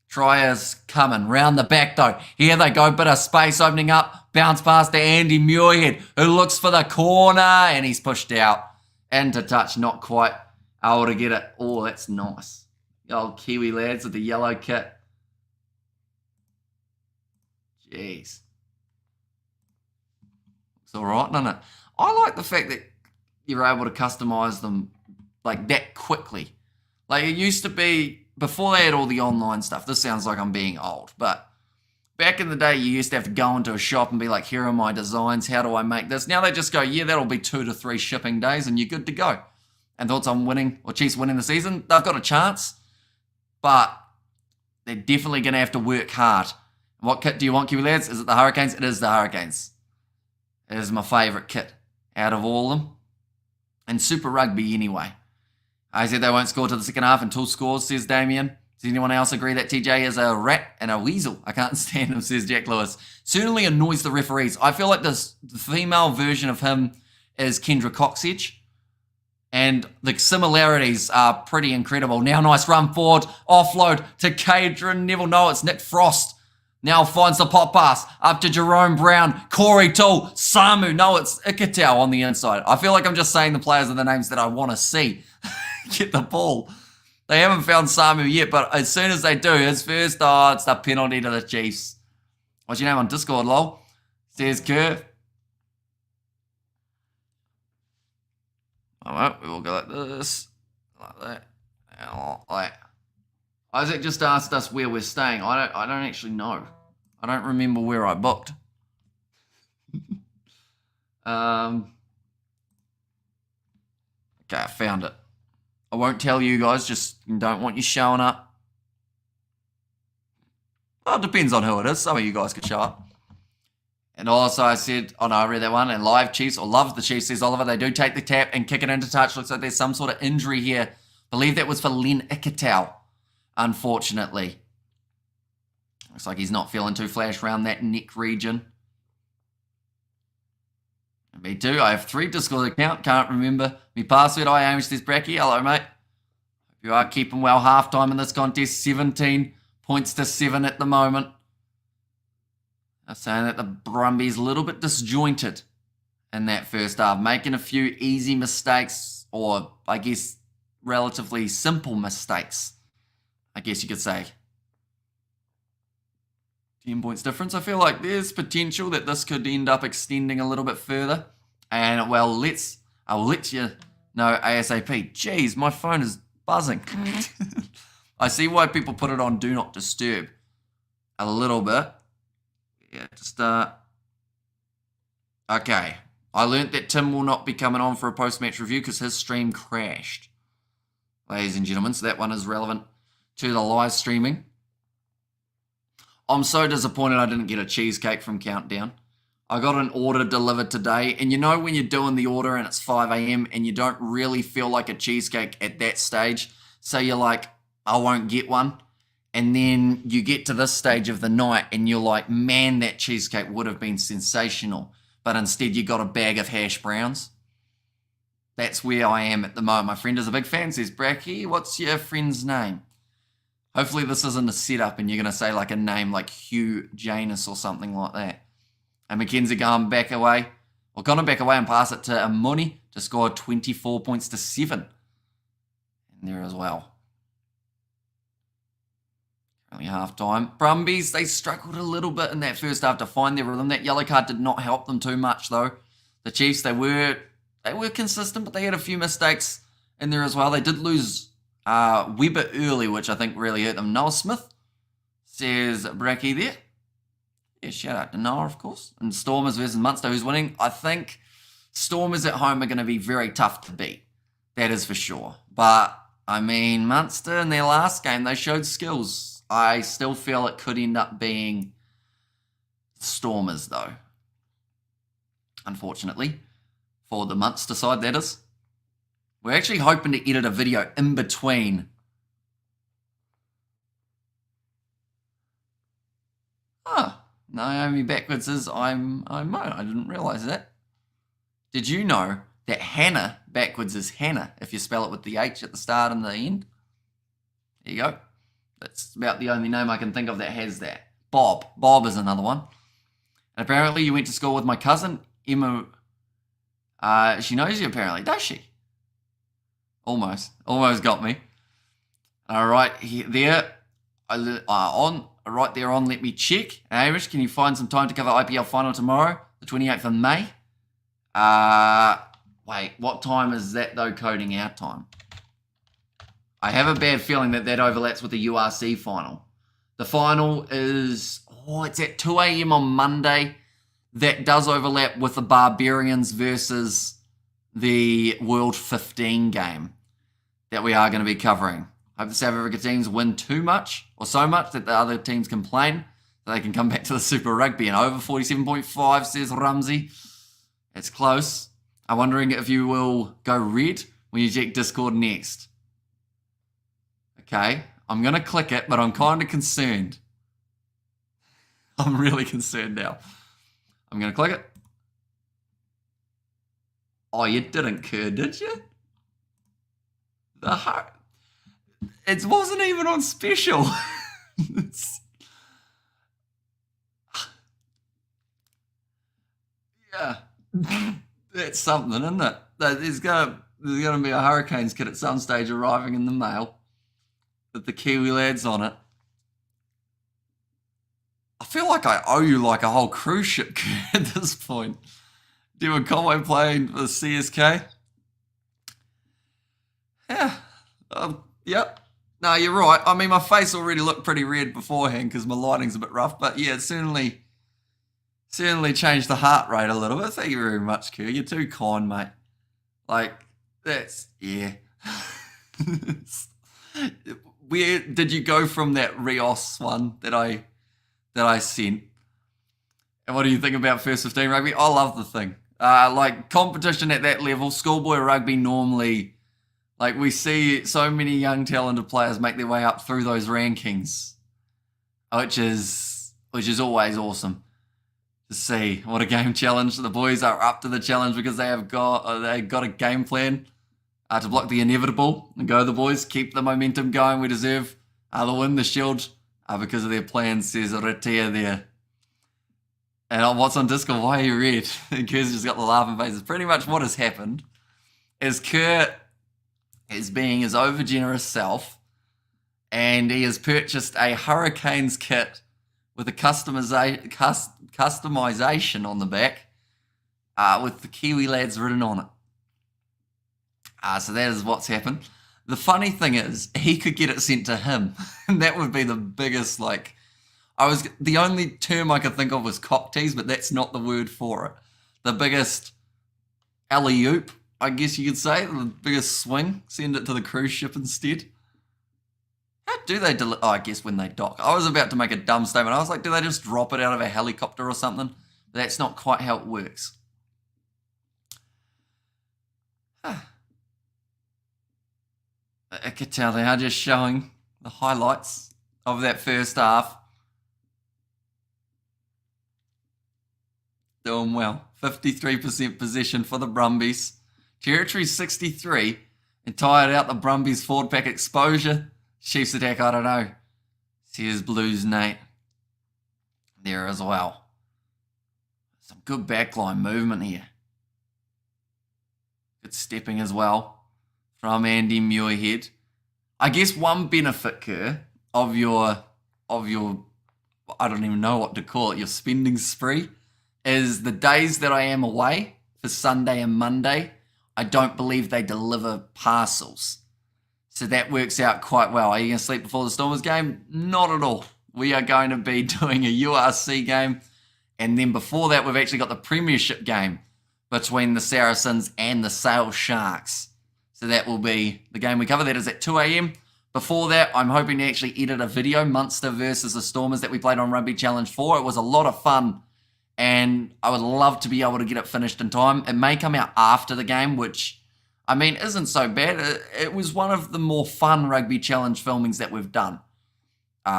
Try is coming. Round the back, though. Here they go. Bit of space opening up. Bounce past to Andy Muirhead, who looks for the corner. And he's pushed out. Into touch. Not quite able to get it. Oh, that's nice. The old Kiwi lads with the yellow kit. Jeez. It's all right, doesn't it? I like the fact that you're able to customize them like that quickly. Like it used to be, before they had all the online stuff, this sounds like I'm being old, but back in the day, you used to have to go into a shop and be like, here are my designs, how do I make this? Now they just go, yeah, that'll be 2 to 3 shipping days and you're good to go. And thoughts on winning, or Chiefs winning the season, they've got a chance, but they're definitely going to have to work hard. What kit do you want, Kiwi lads? Is it the Hurricanes? It is the Hurricanes. It is my favourite kit out of all of them. And Super Rugby anyway. I said they won't score to the second half until scores, says Damien. Does anyone else agree that TJ is a rat and a weasel? I can't stand him, says Jack Lewis. Certainly annoys the referees. I feel like the female version of him is Kendra Coxedge. And the similarities are pretty incredible. Now nice run forward. Offload to Cadron Neville. No, it's Nick Frost. Now finds the pop pass up to Jerome Brown, Corey Toole, Samu. No, it's Ikitau on the inside. I feel like I'm just saying the players are the names that I want to see get the ball. They haven't found Samu yet, but as soon as they do, his first, it's the penalty to the Chiefs. What's your name on Discord, lol? Says Kerr. All right, we will go like this, like that, and like that. Isaac just asked us where we're staying. I don't actually know. I don't remember where I booked. Okay, I found it. I won't tell you guys, just don't want you showing up. Well, it depends on who it is. Some of you guys could show up. And also I said, oh no, I read that one. And live Chiefs, or love the Chiefs, says Oliver. They do take the tap and kick it into touch. Looks like there's some sort of injury here. Believe that was for Len Ikitau. Unfortunately. Looks like he's not feeling too flash around that neck region. Me too. I have 3 Discord account. Can't remember me password. I Hamish this Bracky. Hello, mate. Hope you are keeping well. Halftime in this contest. 17 points to 7 at the moment. I'm saying that the Brumbies a little bit disjointed in that first half, making a few easy mistakes, or I guess relatively simple mistakes, I guess you could say. 10 points difference. I feel like there's potential that this could end up extending a little bit further. And, well, I'll let you know ASAP. Jeez, my phone is buzzing. I see why people put it on Do Not Disturb a little bit. Yeah, just, okay. I learnt that Tim will not be coming on for a post-match review because his stream crashed, ladies and gentlemen. So that one is relevant to the live streaming. I'm so disappointed I didn't get a cheesecake from Countdown. I got an order delivered today, and you know when you're doing the order and it's 5 a.m. and you don't really feel like a cheesecake at that stage, so you're like, I won't get one. And then you get to this stage of the night and you're like, man, that cheesecake would have been sensational. But instead you got a bag of hash browns. That's where I am at the moment. My friend is a big fan, says, Bracky, what's your friend's name? Hopefully this isn't a setup and you're going to say like a name like Hugh Janus or something like that. And Mackenzie going back away. Well, gonna back away and pass it to Amuni to score 24 points to 7. And there as well. Only half time. Brumbies, they struggled a little bit in that first half to find their rhythm. That yellow card did not help them too much though. The Chiefs, they were consistent, but they had a few mistakes in there as well. They did lose Weber early, which I think really hurt them. Noah Smith says Bracky there. Yeah, shout out to Noah, of course. And Stormers versus Munster, who's winning. I think Stormers at home are going to be very tough to beat. That is for sure. But, I mean, Munster in their last game, they showed skills. I still feel it could end up being Stormers, though. Unfortunately. For the Munster side, that is. We're actually hoping to edit a video in between. Naomi backwards is I'm Mo. I didn't realise that. Did you know that Hannah backwards is Hannah if you spell it with the H at the start and the end? There you go. That's about the only name I can think of that has that. Bob. Bob is another one. And apparently you went to school with my cousin, Emma. She knows you apparently, does she? Almost got me. All right, there. Right there on, let me check. Hamish, can you find some time to cover IPL final tomorrow, the 28th of May? Wait, what time is that though, coding our time? I have a bad feeling that overlaps with the URC final. The final is, it's at 2 a.m. on Monday. That does overlap with the Barbarians versus the World 15 game that we are going to be covering. Hope the South Africa teams win too much or so much that the other teams complain so they can come back to the Super Rugby. And over 47.5 says Ramsey. It's close. I'm wondering if you will go red when you check Discord next. Okay, I'm going to click it, but I'm kind of concerned. I'm really concerned now. I'm going to click it. Oh, you didn't care, did you? It wasn't even on special. Yeah, that's something, isn't it? There's gonna be a Hurricanes kit at some stage arriving in the mail with the Kiwi lads on it. I feel like I owe you like a whole cruise ship at this point. Doing Conway playing for the CSK. Yeah. Yep. No, you're right. I mean, my face already looked pretty red beforehand because my lighting's a bit rough. But yeah, it certainly changed the heart rate a little bit. Thank you very much, Q. You're too kind, mate. Like, that's, yeah. Where did you go from that Rios one that I sent? And what do you think about First 15 Rugby? I love the thing. Like, competition at that level, schoolboy rugby normally, like, we see so many young talented players make their way up through those rankings, which is always awesome to see what a game challenge. The boys are up to the challenge because they got a game plan to block the inevitable. And go the boys, keep the momentum going. We deserve the win, the shield, because of their plans, says Retea there. And what's on Discord? Why are you red? Kerr's just got the laughing faces. Pretty much what has happened is Kerr is being his overgenerous self, and he has purchased a Hurricanes kit with a customization on the back with the Kiwi lads written on it. So that is what's happened. The funny thing is, he could get it sent to him, and that would be the biggest, the only term I could think of was cock tease, but that's not the word for it. The biggest alley-oop, I guess you could say, the biggest swing, send it to the cruise ship instead. How do they I guess when they dock. I was about to make a dumb statement. I was like, do they just drop it out of a helicopter or something? But that's not quite how it works. I could tell they are just showing the highlights of that first half. Doing well. 53% possession for the Brumbies. Territory 63. And tired out the Brumbies forward pack exposure. Chiefs attack, I don't know. Here's Blues Nate there as well. Some good backline movement here. Good stepping as well from Andy Muirhead. I guess one benefit, Kerr, of your I don't even know what to call it, your spending spree, is the days that I am away for Sunday and Monday, I don't believe they deliver parcels. So that works out quite well. Are you going to sleep before the Stormers game? Not at all. We are going to be doing a URC game. And then before that, we've actually got the Premiership game between the Saracens and the Sale Sharks. So that will be the game we cover. That is at 2 a.m. Before that, I'm hoping to actually edit a video, Munster versus the Stormers, that we played on Rugby Challenge 4. It was a lot of fun. And I would love to be able to get it finished in time. It may come out after the game, which, I mean, isn't so bad. It was one of the more fun Rugby Challenge filmings that we've done.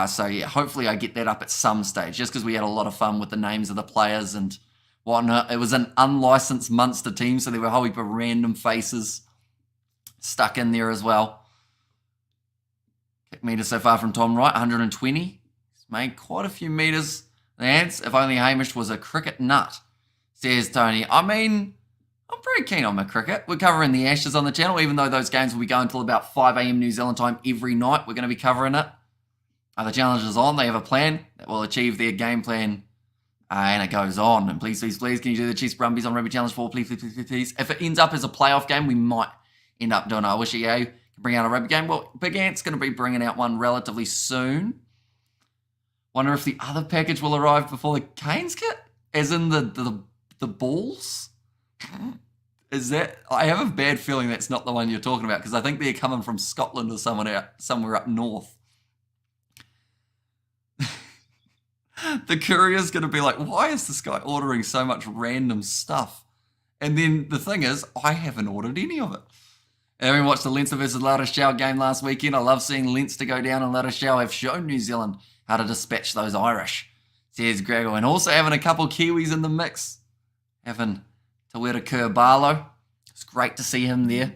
So, yeah, hopefully I get that up at some stage, just because we had a lot of fun with the names of the players and whatnot. It was an unlicensed Munster team, so there were a whole heap of random faces stuck in there as well. Kick meter so far from Tom Wright, 120. He's made quite a few meters. Lads, if only Hamish was a cricket nut, says Tony. I mean, I'm pretty keen on my cricket. We're covering the Ashes on the channel, even though those games will be going until about 5 a.m. New Zealand time every night. We're going to be covering it. The challenge is on. They have a plan that will achieve their game plan. And it goes on. And please, please, please, can you do the Chiefs Brumbies on Rugby Challenge 4? Please, please, please, please, please. If it ends up as a playoff game, we might end up doing it. I wish GIO can bring out a rugby game. Well, Big Ant's going to be bringing out one relatively soon. Wonder if the other package will arrive before the Canes kit? As in the balls? Is that... I have a bad feeling that's not the one you're talking about, because I think they're coming from Scotland or somewhere up north. The courier's going to be like, why is this guy ordering so much random stuff? And then the thing is, I haven't ordered any of it. Having watched the Leinster versus La Rochelle game last weekend, I love seeing Leinster go down, and La Rochelle have shown New Zealand how to dispatch those Irish, says Gregor. And also having a couple Kiwis in the mix. Having Tawera Kerr-Barlow. It's great to see him there.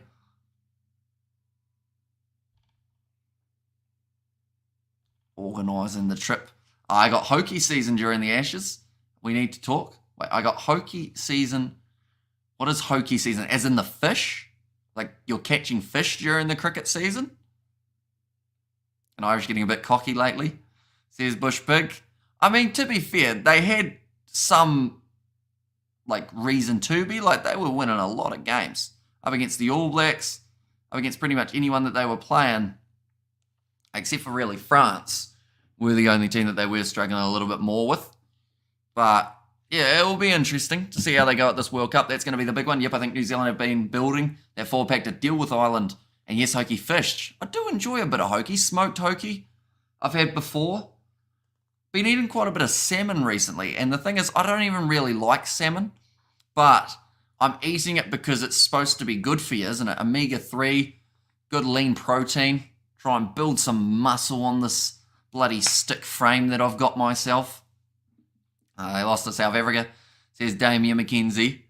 Organising the trip. I got hokey season during the Ashes. We need to talk. Wait, I got hokey season. What is hokey season? As in the fish? Like you're catching fish during the cricket season? And Irish getting a bit cocky lately, says Bush Pig. I mean, to be fair, they had some reason to be. Like, they were winning a lot of games. Up against the All Blacks, up against pretty much anyone that they were playing, except for really France, were the only team that they were struggling a little bit more with. But, yeah, it will be interesting to see how they go at this World Cup. That's going to be the big one. Yep, I think New Zealand have been building their four-pack to deal with Ireland. And yes, hokey fish. I do enjoy a bit of hokey. Smoked hokey I've had before. Been eating quite a bit of salmon recently. And the thing is, I don't even really like salmon. But I'm eating it because it's supposed to be good for you, isn't it? Omega-3, good lean protein. Try and build some muscle on this bloody stick frame that I've got myself. They lost to South Africa, says Damien McKenzie.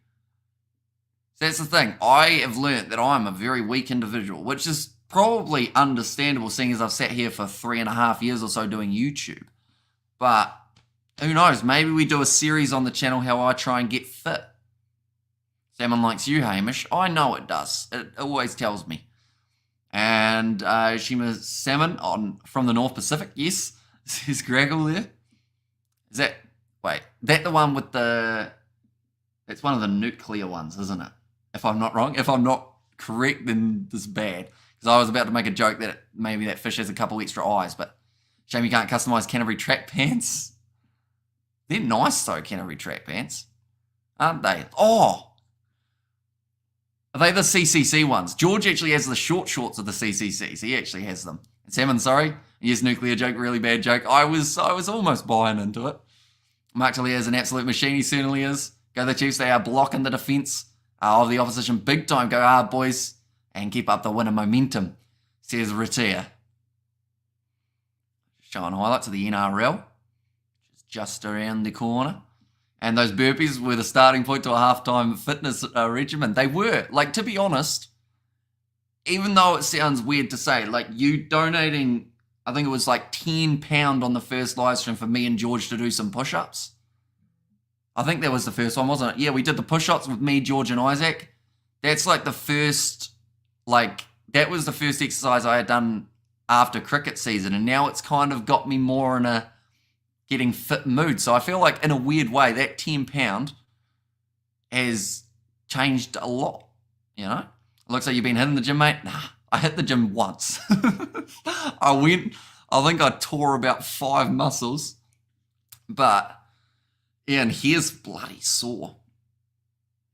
So that's the thing. I have learnt that I'm a very weak individual, which is probably understandable seeing as I've sat here for 3.5 years or so doing YouTube. But who knows? Maybe we do a series on the channel how I try and get fit. Salmon likes you, Hamish. I know it does. It always tells me. And Shima Salmon from the North Pacific. Yes, says Graggle there. Is that... Wait, that the one with the... That's one of the nuclear ones, isn't it? If I'm not wrong. If I'm not correct, then this is bad. Because I was about to make a joke that maybe that fish has a couple extra eyes, but shame you can't customize Canterbury track pants. They're nice though, Canterbury track pants. Aren't they? Oh! Are they the CCC ones? George actually has the short shorts of the CCCs. He actually has them. And Salmon, sorry. Yes, nuclear joke, really bad joke. I was almost buying into it. Mark Tully is an absolute machine. He certainly is. Go the Chiefs. They are blocking the defence of the opposition big time. Go hard, boys. And keep up the winner momentum, says Ratia. Showing highlights of the NRL. Just around the corner. And those burpees were the starting point to a halftime fitness regimen. They were. Like, to be honest, even though it sounds weird to say, like, you donating, I think it was like £10 on the first live stream for me and George to do some push-ups. I think that was the first one, wasn't it? Yeah, we did the push-ups with me, George, and Isaac. That's like the first, like, that was the first exercise I had done after cricket season. And now it's kind of got me more in a getting fit mood. So I feel like in a weird way, that £10 has changed a lot, you know? It looks like you've been hitting the gym, mate. Nah, I hit the gym once. I think I tore about 5 muscles. But, yeah, and here's bloody sore.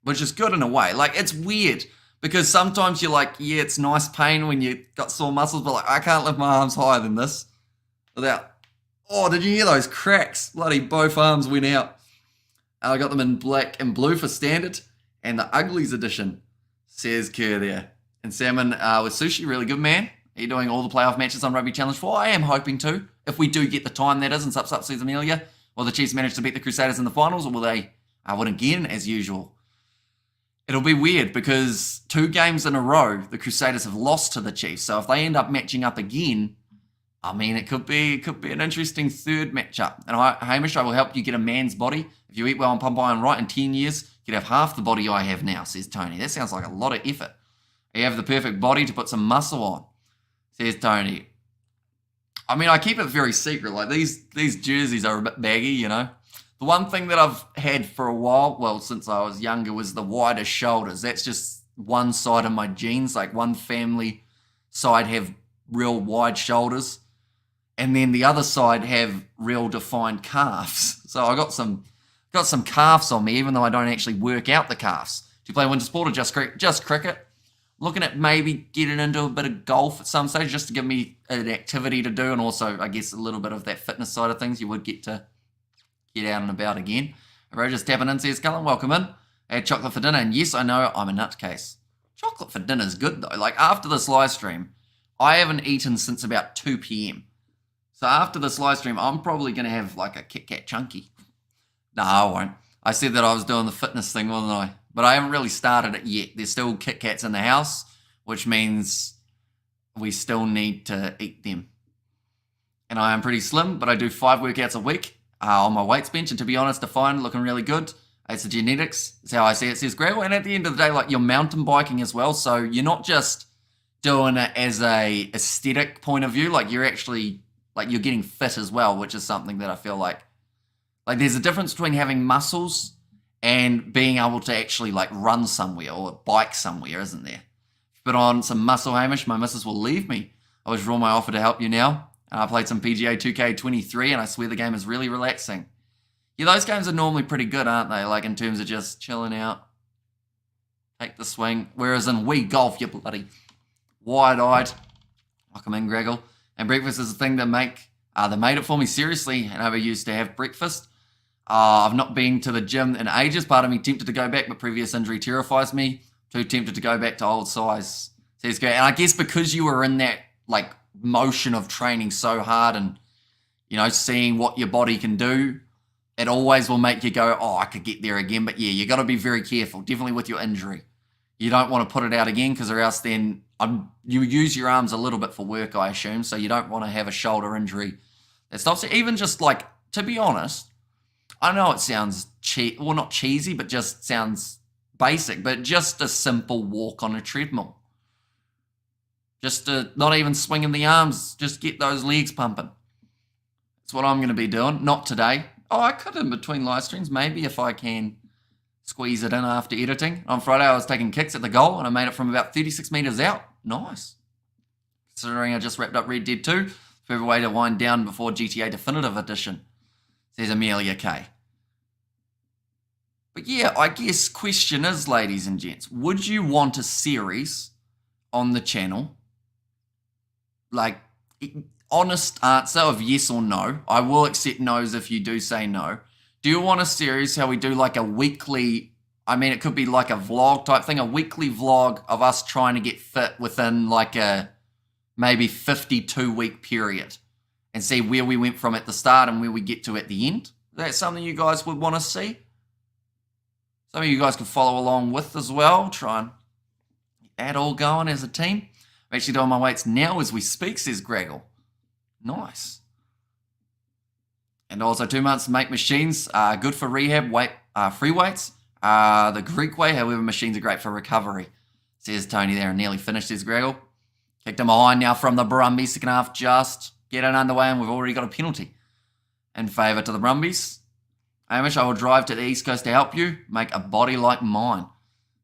Which is good in a way. Like, it's weird. Because sometimes you're like, yeah, it's nice pain when you got sore muscles. But, like, I can't lift my arms higher than this without... Oh, did you hear those cracks? Bloody both arms went out. I got them in black and blue for standard and the Uglies edition, says Kerr there. And Salmon with Sushi, really good, man. Are you doing all the playoff matches on Rugby Challenge 4? I am hoping to. If we do get the time, that is, and Sup season earlier. Will the Chiefs manage to beat the Crusaders in the finals, or will they win again as usual? It'll be weird because 2 games in a row, the Crusaders have lost to the Chiefs. So if they end up matching up again... I mean, it could be an interesting third matchup. And Hamish, I will help you get a man's body. If you eat well and pump iron right in 10 years, you'd have half the body I have now, says Tony. That sounds like a lot of effort. You have the perfect body to put some muscle on, says Tony. I mean, I keep it very secret. Like, these jerseys are a bit baggy, you know. The one thing that I've had for a while, well, since I was younger, was the wider shoulders. That's just one side of my genes. Like, one family side have real wide shoulders. And then the other side have real defined calves. So I got some calves on me, even though I don't actually work out the calves. Do you play winter sport or just cricket? Looking at maybe getting into a bit of golf at some stage, just to give me an activity to do, and also, I guess, a little bit of that fitness side of things. You would get to get out and about again. Roger's tapping in, says, Cullen, welcome in. I had chocolate for dinner, and yes, I know I'm a nutcase. Chocolate for dinner is good, though. Like, after this live stream, I haven't eaten since about 2 p.m. So after this live stream, I'm probably going to have like a Kit Kat Chunky. No, I won't. I said that I was doing the fitness thing, wasn't I? But I haven't really started it yet. There's still Kit Kats in the house, which means we still need to eat them. And I am pretty slim, but I do 5 workouts a week on my weights bench. And to be honest, defined, looking really good. It's the genetics. That's how I see it, says Greg. And at the end of the day, like, you're mountain biking as well. So you're not just doing it as a aesthetic point of view. Like, you're actually... like, you're getting fit as well, which is something that I feel like there's a difference between having muscles and being able to actually, like, run somewhere or bike somewhere, isn't there? Put on some muscle, Hamish, my missus will leave me. I withdraw my offer to help you now. I played some PGA 2K23, and I swear the game is really relaxing. Yeah, those games are normally pretty good, aren't they? Like, in terms of just chilling out, take the swing. Whereas in Wii Golf, you're bloody wide-eyed. Welcome in, Greggle. And breakfast is the thing that they made it for me, seriously, and I used to have breakfast. I've not been to the gym in ages. Part of me tempted to go back, but previous injury terrifies me. Too tempted to go back to old size. Says go. And I guess because you were in that, like, motion of training so hard and, you know, seeing what your body can do, it always will make you go, oh, I could get there again. But yeah, you got to be very careful, definitely with your injury. You don't want to put it out again because or else then you use your arms a little bit for work, I assume. So you don't want to have a shoulder injury that stops it. Even just like, to be honest, I know it sounds not cheesy, but just sounds basic, but just a simple walk on a treadmill. Just not even swinging the arms, just get those legs pumping. That's what I'm going to be doing. Not today. Oh, I could in between live streams, maybe if I can squeeze it in after editing. On Friday, I was taking kicks at the goal, and I made it from about 36 metres out. Nice. Considering I just wrapped up Red Dead 2, further way to wind down before GTA Definitive Edition, says Amelia K. But yeah, I guess question is, ladies and gents, would you want a series on the channel? Like, honest answer of yes or no. I will accept no's if you do say no. Do you want a series how we do like a weekly, I mean, it could be like a vlog type thing, a weekly vlog of us trying to get fit within like a maybe 52-week period and see where we went from at the start and where we get to at the end? Is that something you guys would want to see? Something you guys could follow along with as well. Try and get that all going as a team. I'm actually doing my weights now as we speak, says Graggle. Nice. And also 2 months to make machines. Good for rehab, free weights. The Greek way, however, machines are great for recovery, says Tony there, and nearly finished, says Graggle. Kicked him behind now from the Brumbies. Second half just getting underway, and we've already got a penalty in favour to the Brumbies. Hamish, I will drive to the East Coast to help you. Make a body like mine,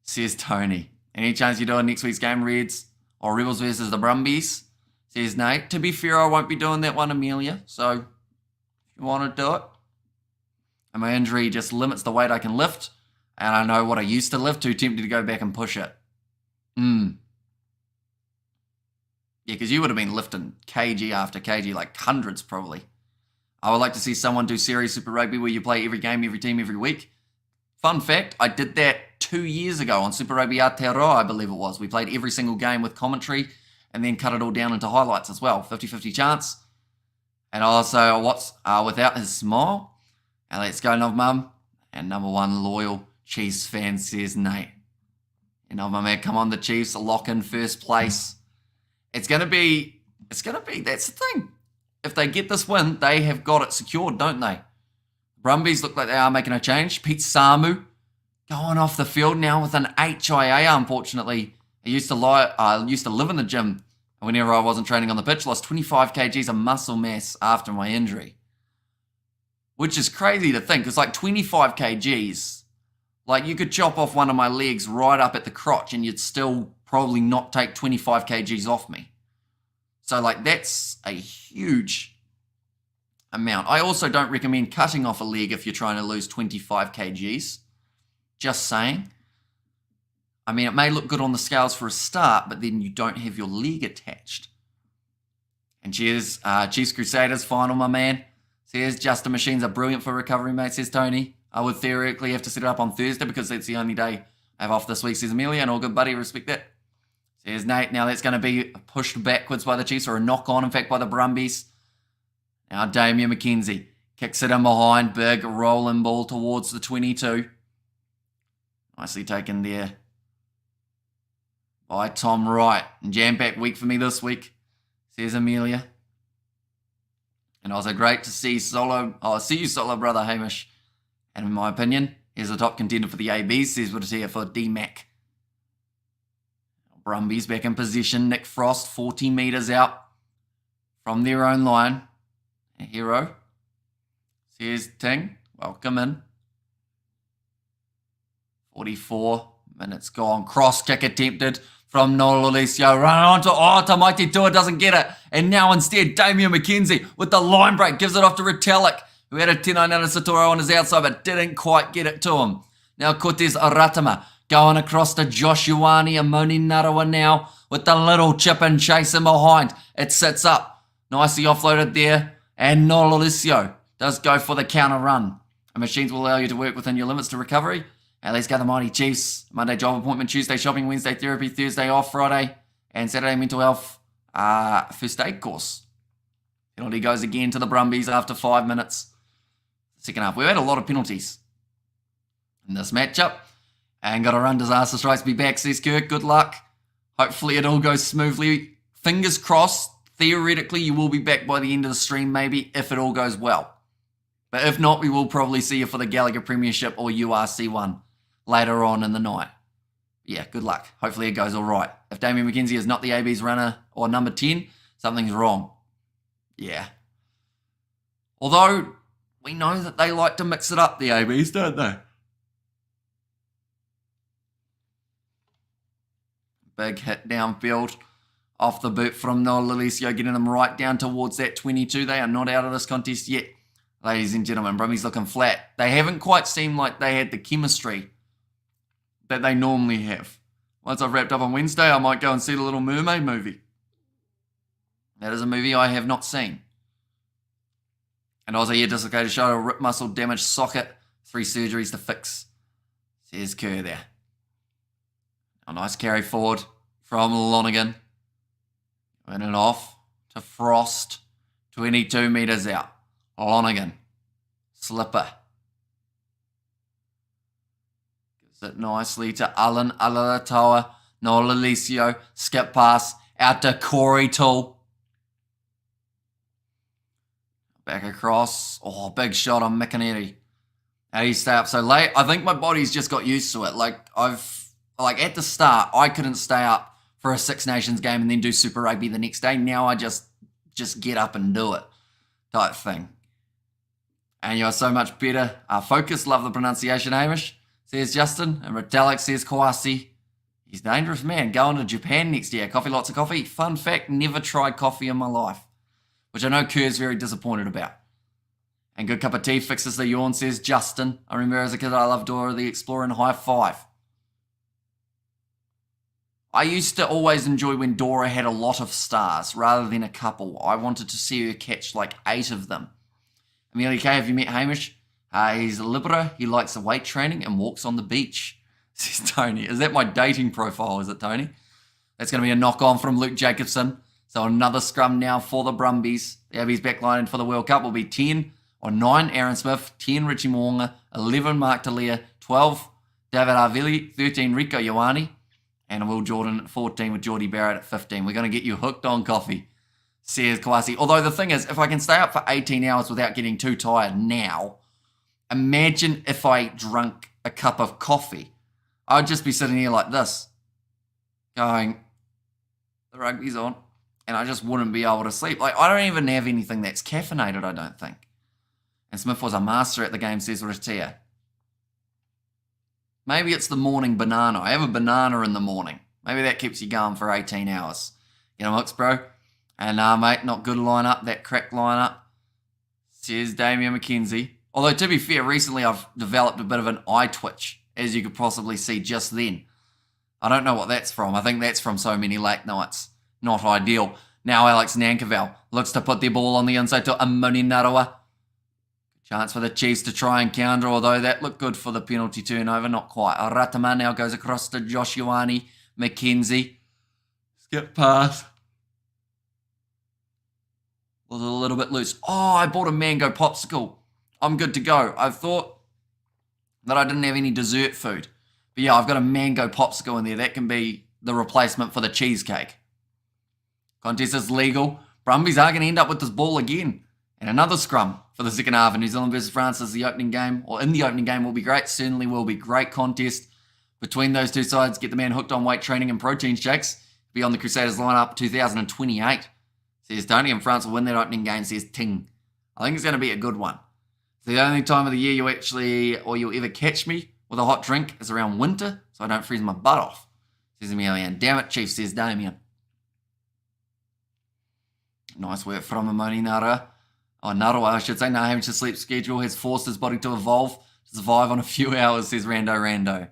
says Tony. Any chance you're doing next week's game, Reds or Rebels versus the Brumbies? Says Nate. To be fair, I won't be doing that one, Amelia. So if you want to do it. And my injury just limits the weight I can lift. And I know what I used to lift. Too tempted to go back and push it. Yeah, because you would have been lifting kg after kg, like hundreds probably. I would like to see someone do Series Super Rugby where you play every game, every team, every week. Fun fact, I did that 2 years ago on Super Rugby Aotearoa, I believe it was. We played every single game with commentary and then cut it all down into highlights as well. 50-50 chance. And also, what's without his smile? And let's go, Nov Mum. And number one loyal Chiefs fan, says Nate. And Nov Mum, come on, the Chiefs lock in first place. It's going to be, that's the thing. If they get this win, they have got it secured, don't they? Brumbies look like they are making a change. Pete Samu going off the field now with an HIA, unfortunately. I used to live in the gym, and whenever I wasn't training on the pitch, lost 25 kgs of muscle mass after my injury. Which is crazy to think, because like 25 kgs, like you could chop off one of my legs right up at the crotch and you'd still probably not take 25 kgs off me. So like that's a huge amount. I also don't recommend cutting off a leg if you're trying to lose 25 kgs. Just saying. I mean, it may look good on the scales for a start, but then you don't have your leg attached. And cheers, Chiefs Crusaders final, my man. Says, Justin machines are brilliant for recovery, mate, says Tony. I would theoretically have to set it up on Thursday because that's the only day I have off this week, says Amelia. And all good, buddy, respect that. Says Nate, now that's going to be pushed backwards by the Chiefs, or a knock-on, in fact, by the Brumbies. Now Damien McKenzie kicks it in behind, big rolling ball towards the 22. Nicely taken there by Tom Wright. And jam-packed week for me this week, says Amelia. And also great to see you solo, brother Hamish. And in my opinion, he's the top contender for the ABs, says what is here for D-Mac. Brumbies back in position. Nick Frost, 40 metres out from their own line. A hero. Says Ting, welcome in. 44 minutes gone. Cross kick attempted from Nololisio. Run on to Tamaiti Tua, doesn't get it. And now instead, Damien McKenzie with the line break gives it off to Retallick, who had a 10-9 Satoro on his outside but didn't quite get it to him. Now Cortez Aratama going across to Joshuani and Moni Narawa now with the little chip and chase in behind. It sits up. Nicely offloaded there. And Nololisio does go for the counter run. And machines will allow you to work within your limits to recovery. And let's go the Mighty Chiefs. Monday job appointment, Tuesday shopping, Wednesday therapy, Thursday off, Friday. And Saturday mental health first aid course. Penalty goes again to the Brumbies after 5 minutes. second half. We've had a lot of penalties in this matchup. And got to run disaster strikes. Be back, says Kirk. Good luck. Hopefully it all goes smoothly. Fingers crossed. Theoretically, you will be back by the end of the stream, maybe, if it all goes well. But if not, we will probably see you for the Gallagher Premiership or URC one later on in the night. Yeah, good luck. Hopefully it goes all right. If Damien McKenzie is not the AB's runner or number 10, something's wrong. Yeah. Although, we know that they like to mix it up, the ABs, don't they? Big hit downfield off the boot from Noel Lalisio, getting them right down towards that 22. They are not out of this contest yet, ladies and gentlemen. Brumbies looking flat. They haven't quite seemed like they had the chemistry that they normally have. Once I've wrapped up on Wednesday, I might go and see the Little Mermaid movie. That is a movie I have not seen. And Aussie here, dislocated shoulder, rip muscle, damaged socket, 3 surgeries to fix. Says Kerr there. A nice carry forward from Lonergan. Win it off to Frost. 22 metres out. Lonergan. Slipper. Gives it nicely to Alan Alalatoa. Noel Alicio. Skip pass. Out to Corey Toole. Back across. Oh, big shot on McInerney. How do you stay up so late? I think my body's just got used to it. Like at the start, I couldn't stay up for a Six Nations game and then do Super Rugby the next day. Now I just get up and do it type thing. And you're so much better. Focus, love the pronunciation, Hamish, says Justin. And Retallick says Kawasi. He's a dangerous man. Going to Japan next year. Coffee, lots of coffee. Fun fact, never tried coffee in my life. Which I know Kerr's very disappointed about. And good cup of tea fixes the yawn, says Justin. I remember as a kid I loved Dora the Explorer and High Five. I used to always enjoy when Dora had a lot of stars rather than a couple. I wanted to see her catch like 8 of them. Amelia K, have you met Hamish? He's a Libra. He likes the weight training and walks on the beach, says Tony. Is that my dating profile, is it, Tony? That's going to be a knock-on from Luke Jacobson. So another scrum now for the Brumbies. The AB's backline for the World Cup will be 10 or 9 Aaron Smith, 10 Richie Moonga, 11 Mark Talia, 12 David Arvili, 13 Rico Ioane, and Will Jordan at 14 with Geordie Barrett at 15. We're going to get you hooked on coffee, says Kawasi. Although the thing is, if I can stay up for 18 hours without getting too tired now, imagine if I drank a cup of coffee. I'd just be sitting here like this, going, the rugby's on, and I just wouldn't be able to sleep. Like, I don't even have anything that's caffeinated, I don't think. And Smith was a master at the game, says Ritia. Maybe it's the morning banana. I have a banana in the morning. Maybe that keeps you going for 18 hours. You know, hooks, bro. And, mate, not good lineup. That crack lineup, says Damien McKenzie. Although, to be fair, recently I've developed a bit of an eye twitch, as you could possibly see just then. I don't know what that's from. I think that's from so many late nights. Not ideal. Now Alex Nankerval looks to put their ball on the inside to Amoni Narawa. Chance for the Chiefs to try and counter, although that looked good for the penalty turnover. Not quite. Ratama now goes across to Josh Ioane. McKenzie. Skip pass. Was a little bit loose. Oh, I bought a mango popsicle. I'm good to go. I thought that I didn't have any dessert food. But yeah, I've got a mango popsicle in there. That can be the replacement for the cheesecake. Contest is legal. Brumbies are going to end up with this ball again. And another scrum for the second half. And New Zealand versus France is the opening game. Or in the opening game will be great. Certainly will be. Great contest between those two sides. Get the man hooked on weight training and protein shakes. Be on the Crusaders lineup 2028. Says Tony, and France will win that opening game, says Ting. I think it's going to be a good one. So the only time of the year you'll ever catch me with a hot drink is around winter, so I don't freeze my butt off, says Emilian. Damn it, Chief, says Damien. Nice work from Amoni Narawa. I should say. No, having to sleep schedule has forced his body to evolve to survive on a few hours, says Rando. But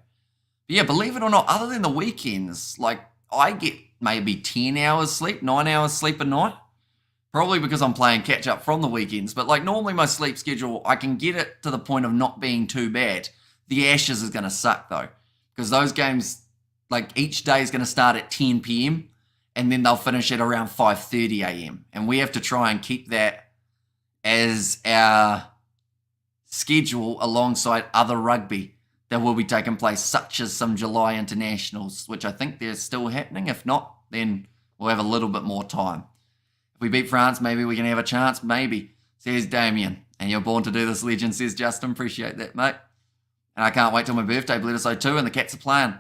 yeah, believe it or not, other than the weekends, like I get maybe 10 hours sleep, 9 hours sleep a night. Probably because I'm playing catch up from the weekends. But like normally my sleep schedule, I can get it to the point of not being too bad. The Ashes is going to suck though. Because those games, like each day is going to start at 10 p.m. and then they'll finish at around 5:30 a.m. And we have to try and keep that as our schedule alongside other rugby that will be taking place, such as some July internationals, which I think they're still happening. If not, then we'll have a little bit more time. If we beat France, maybe we can have a chance. Maybe, says Damien. And you're born to do this, legend, says Justin. Appreciate that, mate. And I can't wait till my birthday. Believe it so too, and the Cats are playing,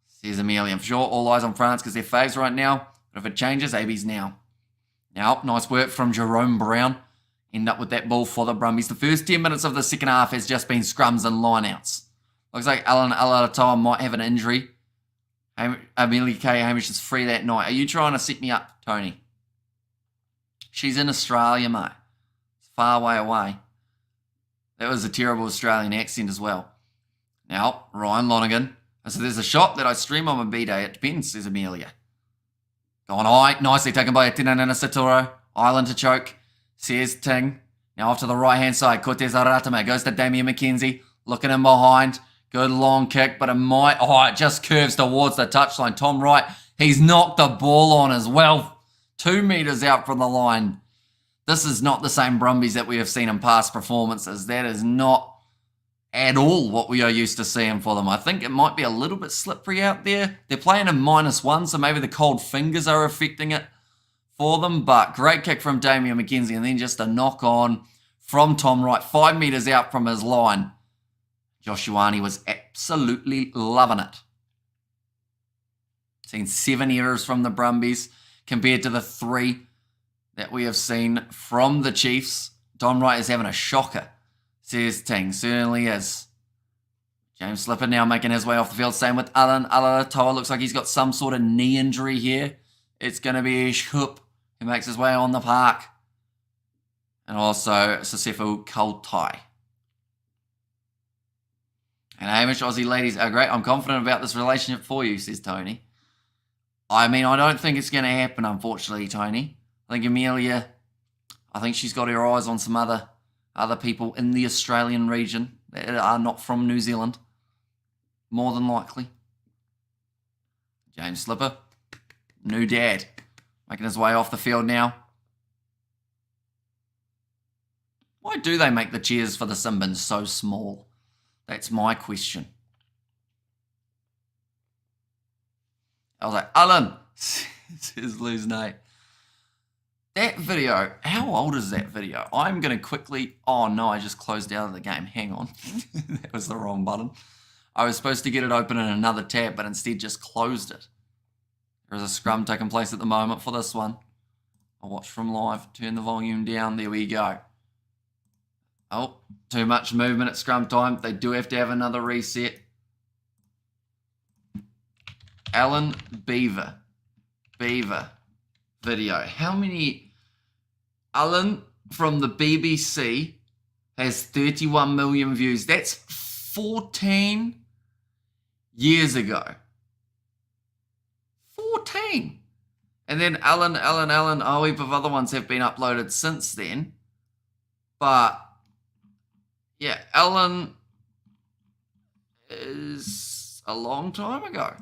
says Amelia. I'm sure all eyes on France because they're faves right now. But if it changes, AB's now. Now, nice work from Jerome Brown. End up with that ball for the Brumbies. The first 10 minutes of the second half has just been scrums and lineouts. Looks like Alan Alatoa might have an injury. Amelia K. Hamish is free that night. Are you trying to set me up, Tony? She's in Australia, mate. It's far way away. That was a terrible Australian accent as well. Now, Ryan Lonergan. So there's a shot that I stream on my B-Day. It depends, says Amelia. Gone high. Nicely taken by Tinanana Satoro. Island to choke, says Ting. Now off to the right-hand side. Cortez Aratame goes to Damien McKenzie. Looking in behind. Good long kick, but it might... Oh, it just curves towards the touchline. Tom Wright, he's knocked the ball on as well. 2 metres out from the line. This is not the same Brumbies that we have seen in past performances. That is not at all what we are used to seeing for them. I think it might be a little bit slippery out there. They're playing in -1, so maybe the cold fingers are affecting it for them. But great kick from Damien McKenzie, and then just a knock on from Tom Wright, 5 metres out from his line. Joshuani was absolutely loving it. Seen 7 errors from the Brumbies compared to the 3 that we have seen from the Chiefs. Tom Wright is having a shocker, says Ting. Certainly is. James Slipper now making his way off the field. Same with Alan Alatoa. Looks like he's got some sort of knee injury here. It's going to be Shup who makes his way on the park. And also Sasefo Kautai. And Hamish, Aussie ladies are great. I'm confident about this relationship for you, says Tony. I mean, I don't think it's going to happen, unfortunately, Tony. I think Amelia, I think she's got her eyes on some other people in the Australian region that are not from New Zealand. More than likely. James Slipper, new dad, making his way off the field now. Why do they make the chairs for the Simbins so small? That's my question. I was like, Alan, says Lou's Nate. That video, how old is that video? I'm going to quickly... Oh, no, I just closed out of the game. Hang on. That was the wrong button. I was supposed to get it open in another tab, but instead just closed it. There is a scrum taking place at the moment for this one. I'll watch from live. Turn the volume down. There we go. Oh, too much movement at scrum time. They do have to have another reset. Alan Beaver video. How many? Alan from the BBC has 31 million views. That's 14 years ago. 14. And then Alan, a heap of other ones have been uploaded since then. But yeah, Alan is a long time ago.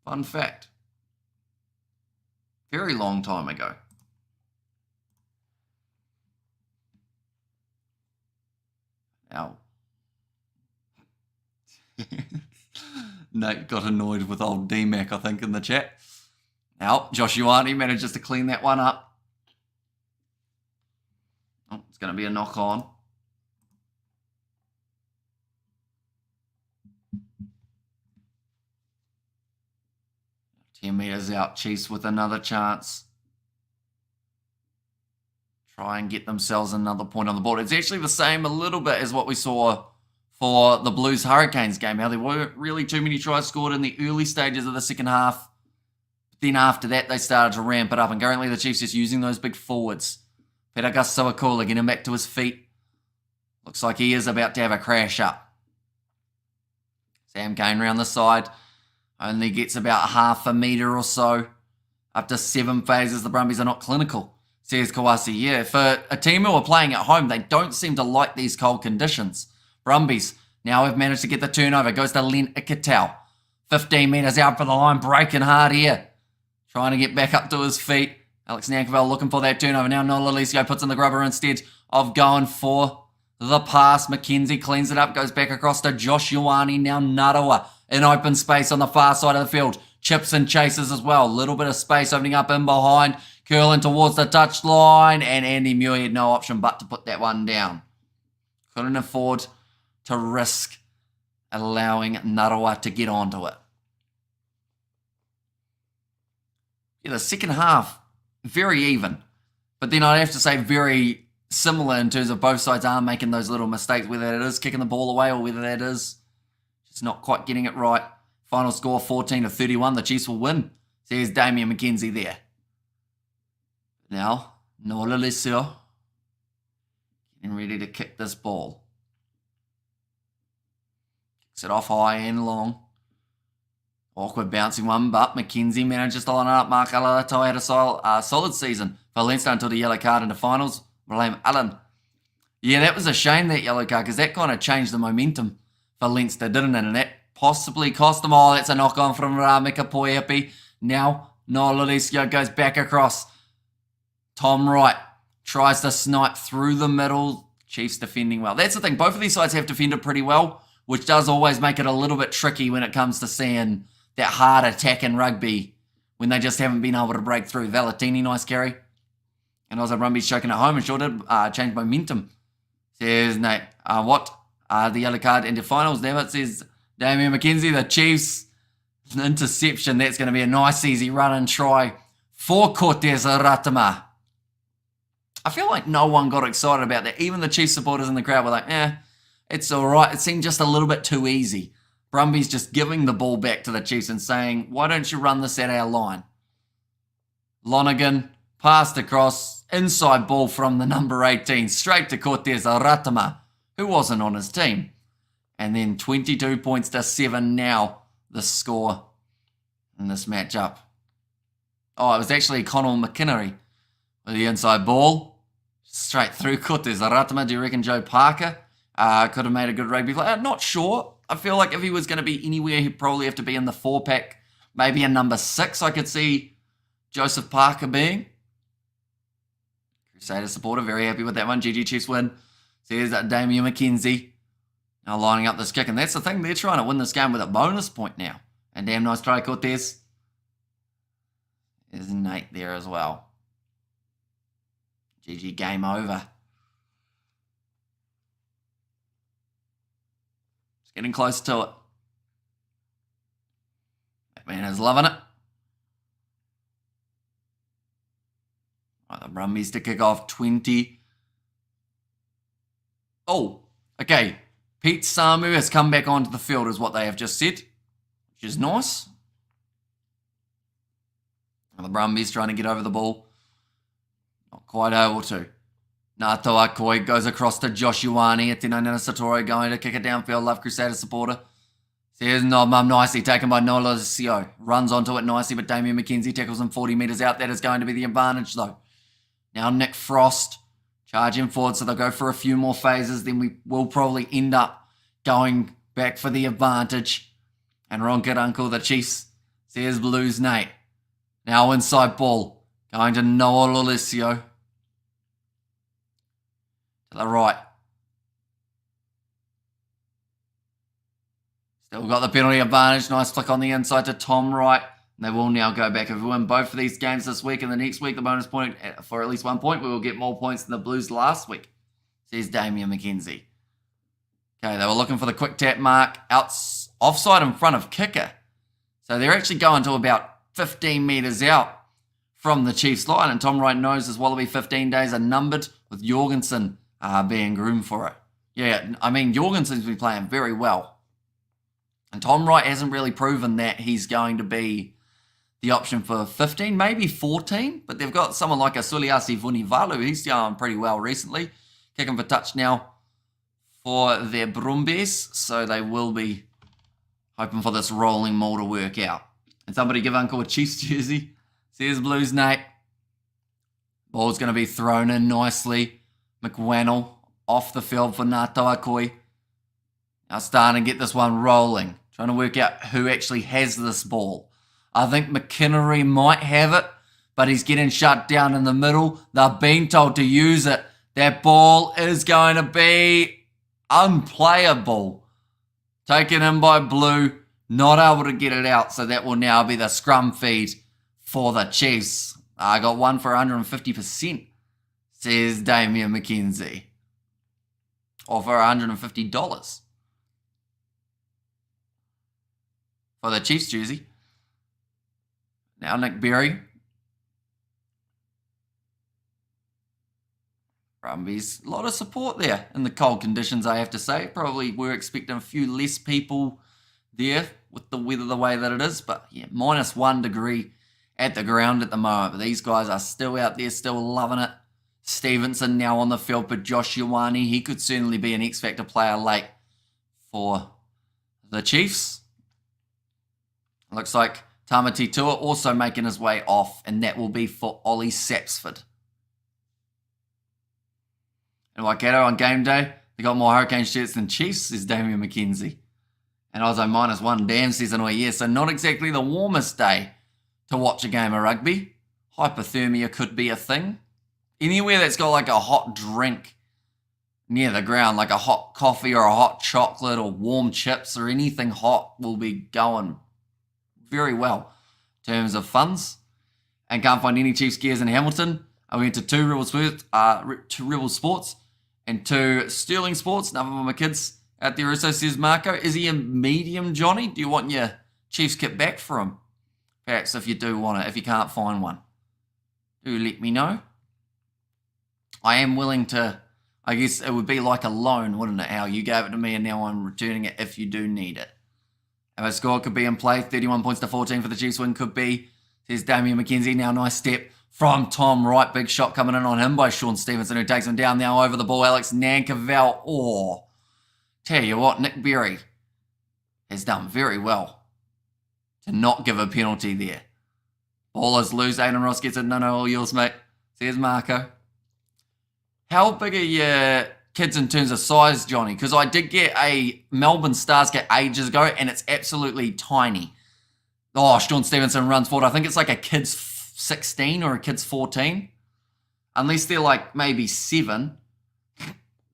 Fun fact. Very long time ago. Now, Nate got annoyed with old D-Mac, I think, in the chat. Now, Josh Ioane manages to clean that one up. Oh, it's going to be a knock on. Ten metres out, Chiefs with another chance. Try and get themselves another point on the board. It's actually the same a little bit as what we saw for the Blues Hurricanes game. How there weren't really too many tries scored in the early stages of the second half. But then after that, they started to ramp it up. And currently the Chiefs just using those big forwards. Petagas Sawakula getting him back to his feet. Looks like he is about to have a crash up. Sam Kane round the side. Only gets about half a metre or so. Up to 7 phases, the Brumbies are not clinical, says Kawasi. Yeah, for a team who are playing at home, they don't seem to like these cold conditions. Brumbies now have managed to get the turnover. Goes to Len Ikitau. 15 metres out from the line, breaking hard here. Trying to get back up to his feet. Alex Nankerville looking for that turnover. Now Nola Lalisio puts in the grubber instead of going for The pass, Mackenzie cleans it up, goes back across to Josh Ioane. Now Narawa in open space on the far side of the field. Chips and chases as well. Little bit of space opening up in behind. Curling towards the touchline. And Andy Muir had no option but to put that one down. Couldn't afford to risk allowing Narawa to get onto it. Yeah, the second half, very even. But then I'd have to say very similar in terms of both sides are making those little mistakes, whether it is kicking the ball away or whether that is just not quite getting it right. Final score 14-31. The Chiefs will win. So here's Damian McKenzie there. Now, Nola Lesio getting ready to kick this ball. Kicks it off high and long. Awkward bouncing one, but McKenzie manages to line up. Mark Alalato had a solid season for Leinster until the yellow card in the finals. Blame Allen. Yeah, that was a shame, that yellow card, because that kind of changed the momentum for Leinster, didn't it? And that possibly cost them all. That's a knock-on from Mika Poiapi. Now, Nola Lesio goes back across. Tom Wright tries to snipe through the middle. Chiefs defending well. That's the thing. Both of these sides have defended pretty well, which does always make it a little bit tricky when it comes to seeing that hard attack in rugby when they just haven't been able to break through. Valentini, nice carry. And also Brumbies choking at home and sure did change momentum. Says Nate, the yellow card into finals. There it says Damian McKenzie, the Chiefs. An interception. That's going to be a nice easy run and try for Cortez Ratama. I feel like no one got excited about that. Even the Chiefs supporters in the crowd were like, it's all right. It seemed just a little bit too easy. Brumbies just giving the ball back to the Chiefs and saying, why don't you run this at our line? Lonergan passed across, inside ball from the number 18, straight to Cortez Ratama, who wasn't on his team. And then 22 points to 7 now, the score in this matchup. Oh, it was actually Connell McInnery with the inside ball. Straight through Cortez Ratama. Do you reckon Joe Parker could have made a good rugby player? Not sure. I feel like if he was going to be anywhere, he'd probably have to be in the 4-pack. Maybe a number 6 I could see Joseph Parker being. Crusader supporter, very happy with that one. GG Chiefs win. So here's Damian McKenzie now lining up this kick. And that's the thing, they're trying to win this game with a bonus point now. And damn nice try, Cortez. There's Nate there as well. GG, game over. It's getting close to it. That man is loving it. Right, the Brumbies to kick off 20. Oh, okay. Pete Samu has come back onto the field is what they have just said, which is nice. And the Brumbies trying to get over the ball. Not quite able to. Ngātoa Akoi goes across to Josh Ioane. Atino Nanasatori going to kick it downfield. Love Crusader supporter. Says Nobmum nicely taken by Nola Lesio. Runs onto it nicely, but Damian McKenzie tackles him 40 metres out. That is going to be the advantage though. Now Nick Frost charging forward, so they'll go for a few more phases. Then we will probably end up going back for the advantage. And Ronket Uncle, the Chiefs, says Blues Nate. Now inside ball. Going to Noah Lesio. To the right. Still got the penalty advantage. Nice flick on the inside to Tom Wright. And they will now go back. If we win both of these games this week and the next week, the bonus point for at least 1 point, we will get more points than the Blues last week, says Damian McKenzie. Okay, they were looking for the quick tap mark. Offside in front of kicker. So they're actually going to about 15 metres out from the Chiefs line, and Tom Wright knows his Wallaby 15 days are numbered, with Jorgensen being groomed for it. Yeah, I mean, Jorgensen's been playing very well. And Tom Wright hasn't really proven that he's going to be the option for 15, maybe 14, but they've got someone like a Suliasi Vunivalu. He's done pretty well recently. Kicking for touch now for their Brumbies, so they will be hoping for this rolling maul to work out. And somebody give Uncle a Chiefs jersey. Says Blues Nate. Ball's going to be thrown in nicely. McWannell off the field for Ngātoa Akoi. Now starting to get this one rolling. Trying to work out who actually has this ball. I think McInnery might have it, but he's getting shut down in the middle. They're being told to use it. That ball is going to be unplayable. Taken in by Blue, not able to get it out, so that will now be the scrum feed for the Chiefs. I got one for 150%, says Damian McKenzie. Or for $150 for the Chiefs jersey. Now Nick Berry. Brumbies, a lot of support there in the cold conditions, I have to say. Probably we're expecting a few less people there with the weather the way that it is. But yeah, -1 degree at the ground at the moment. But these guys are still out there, still loving it. Stevenson now on the field, but Josh Ioane, he could certainly be an X-Factor player late for the Chiefs. Looks like Tamati Tua also making his way off, and that will be for Ollie Sapsford. And Waikato on game day, they got more Hurricane shirts than Chiefs, says Damian McKenzie. And also -1, Dan says, oh yeah, so not exactly the warmest day to watch a game of rugby. Hypothermia could be a thing. Anywhere that's got like a hot drink near the ground, like a hot coffee or a hot chocolate or warm chips or anything hot will be going very well in terms of funds. And can't find any Chiefs gears in Hamilton. I went to two Rebel Sports and two Sterling Sports. None of them are kids out there. Also says Marco, is he a medium, Johnny? Do you want your Chiefs kit back for him? Perhaps if you do want it, if you can't find one, do let me know. I am willing to, I guess it would be like a loan, wouldn't it, Al? You gave it to me and now I'm returning it if you do need it. If a score could be in play, 31 points to 14 for the Chiefs win could be, says Damian McKenzie. Now nice step from Tom Wright. Big shot coming in on him by Sean Stevenson, who takes him down now over the ball. Alex Nankervel. Oh, tell you what, Nick Berry has done very well to not give a penalty there. Ball is loose. Aiden Ross gets it. No, all yours, mate. Says Marco. How big are your kids in terms of size, Johnny? Because I did get a Melbourne Stars kit ages ago, and it's absolutely tiny. Oh, Sean Stevenson runs forward. I think it's like a kid's 16 or a kid's 14. Unless they're like maybe 7,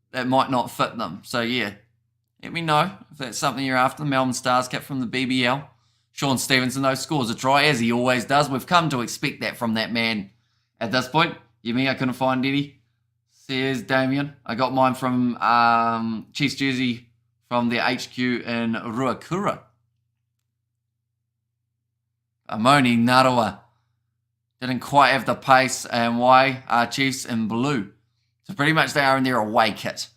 that might not fit them. So, yeah, let me know if that's something you're after. The Melbourne Stars kit from the BBL. Sean Stevenson, though, scores a try, as he always does. We've come to expect that from that man at this point. You mean I couldn't find any? Says Damien. I got mine from Chiefs jersey from their HQ in Ruakura. Amoni Narawa didn't quite have the pace, and why are Chiefs in blue? So pretty much they are in their away kit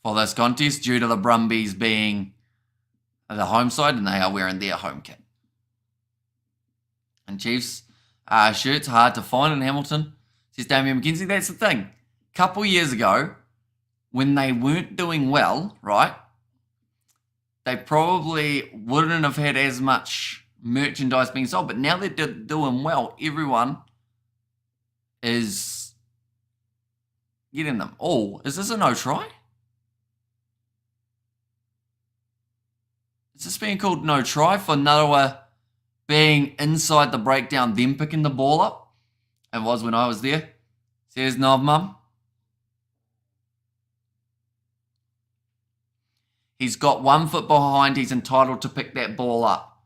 for this contest due to the Brumbies being the home side and they are wearing their home kit. And Chiefs shirts hard to find in Hamilton, says Damian McKenzie. That's the thing. Couple years ago, when they weren't doing well, right, they probably wouldn't have had as much merchandise being sold. But now they're doing well. Everyone is getting them. Oh, is this a no try? Is this being called no try for Narawa being inside the breakdown, then picking the ball up? It was when I was there. Says Nob Mum. He's got 1 foot behind. He's entitled to pick that ball up,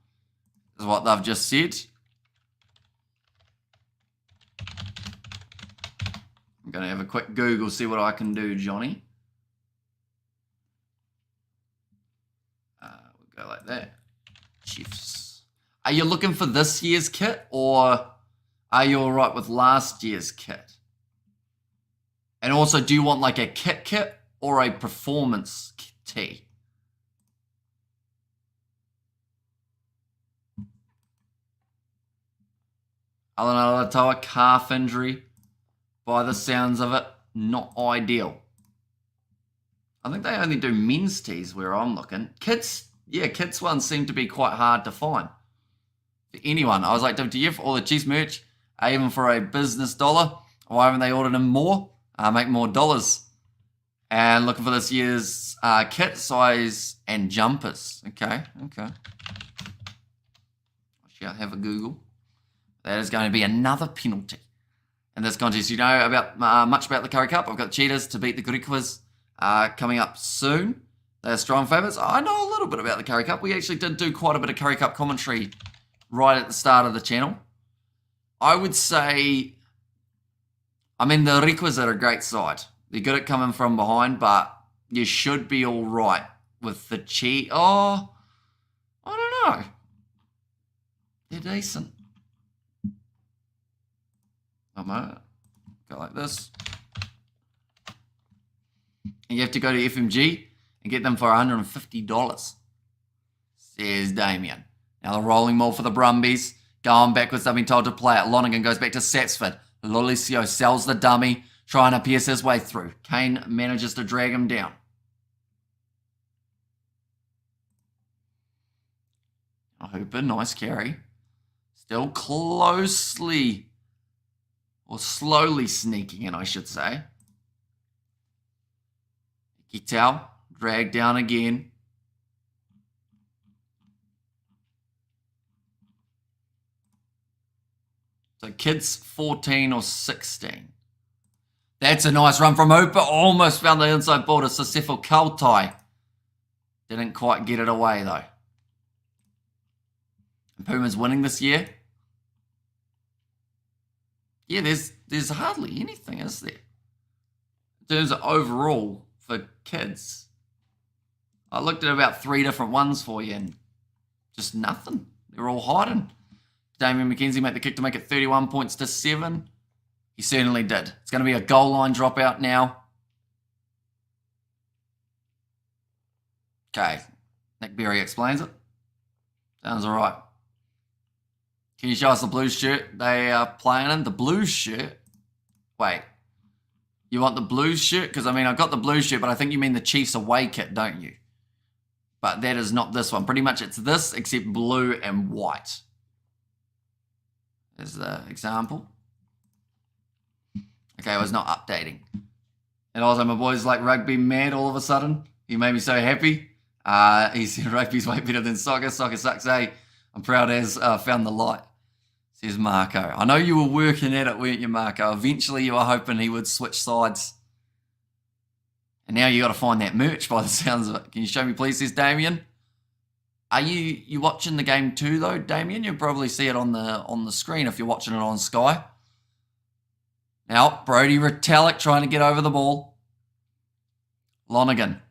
is what they've just said. I'm going to have a quick Google, see what I can do, Johnny. We'll go like that. Chiefs. Are you looking for this year's kit, or are you all right with last year's kit? And also, do you want like a kit or a performance tee? Alan Alatoa, calf injury. By the sounds of it, not ideal. I think they only do men's tees where I'm looking. Kids, yeah, kids ones seem to be quite hard to find. For anyone, I was like, WTF, all the Chiefs merch, even for a business dollar. Why haven't they ordered them more? Make more dollars. And looking for this year's kit size and jumpers. Okay. I shall have a Google. That is going to be another penalty in this contest. You know about much about the Curry Cup. I've got Cheetahs to beat the Griquas coming up soon. They're strong favourites. I know a little bit about the Curry Cup. We actually did do quite a bit of Curry Cup commentary right at the start of the channel. I would say, I mean, the Griquas are a great side. They're good at coming from behind, but you should be all right with the Oh, I don't know. They're decent. Go like this. And you have to go to FMG and get them for $150, says Damien. Now the rolling maul for the Brumbies. Going backwards, they've been told to play it. Lonergan goes back to Satsford. Lolicio sells the dummy, trying to pierce his way through. Kane manages to drag him down. Hooper, nice carry. Still closely, or slowly sneaking in, I should say. Kitao, dragged down again. So kids 14 or 16. That's a nice run from Hooper. Almost found the inside ball to Sasefo Kautai. Didn't quite get it away though. And Puma's winning this year. Yeah, there's hardly anything, is there? In terms of overall for kids. I looked at about 3 different ones for you and just nothing. They're all hiding. Damien McKenzie made the kick to make it 31 points to 7. He certainly did. It's going to be a goal line dropout now. Okay. Nick Berry explains it. Sounds all right. Can you show us the Blues shirt they are playing in? The Blues shirt? Wait. You want the Blues shirt? Because, I mean, I've got the Blues shirt, but I think you mean the Chiefs away kit, don't you? But that is not this one. Pretty much it's this, except blue and white. There's the example. Okay, I was not updating. And also, my boy's like rugby mad all of a sudden. He made me so happy. He said rugby's way better than soccer. Soccer sucks, eh? I'm proud as found the light, says Marco. I know you were working at it, weren't you, Marco? Eventually you were hoping he would switch sides. And now you got to find that merch by the sounds of it. Can you show me, please, says Damien? Are you watching the game too, though, Damien? You'll probably see it on the screen if you're watching it on Sky. Now, Brodie Retallick trying to get over the ball. Lonergan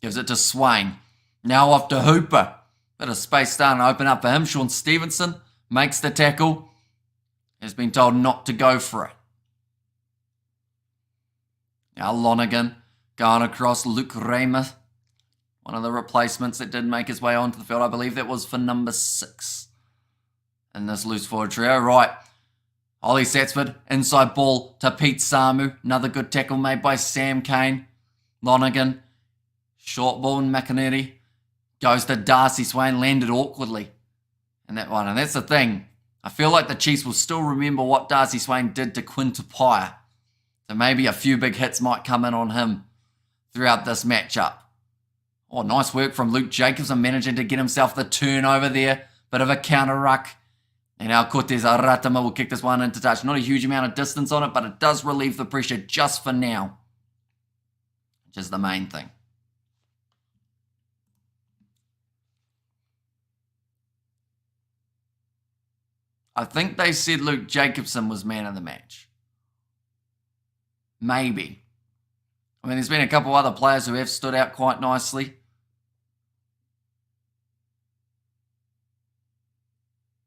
gives it to Swain. Now off to Hooper. Bit of space starting to open up for him. Sean Stevenson makes the tackle. Has been told not to go for it. Now Lonergan going across. Luke Raymer. One of the replacements that did make his way onto the field. I believe that was for number 6 in this loose forward trio. Right. Ollie Satsford. Inside ball to Pete Samu. Another good tackle made by Sam Kane. Lonergan. Short ball in McInerney. Goes to Darcy Swain. Landed awkwardly in that one. And that's the thing. I feel like the Chiefs will still remember what Darcy Swain did to Quinn Tupaia. So maybe a few big hits might come in on him throughout this matchup. Oh, nice work from Luke Jacobson, managing to get himself the turnover there. Bit of a counter ruck. And now Cortez Aratama will kick this one into touch. Not a huge amount of distance on it, but it does relieve the pressure just for now, which is the main thing. I think they said Luke Jacobson was man of the match. Maybe. I mean, there's been a couple other players who have stood out quite nicely.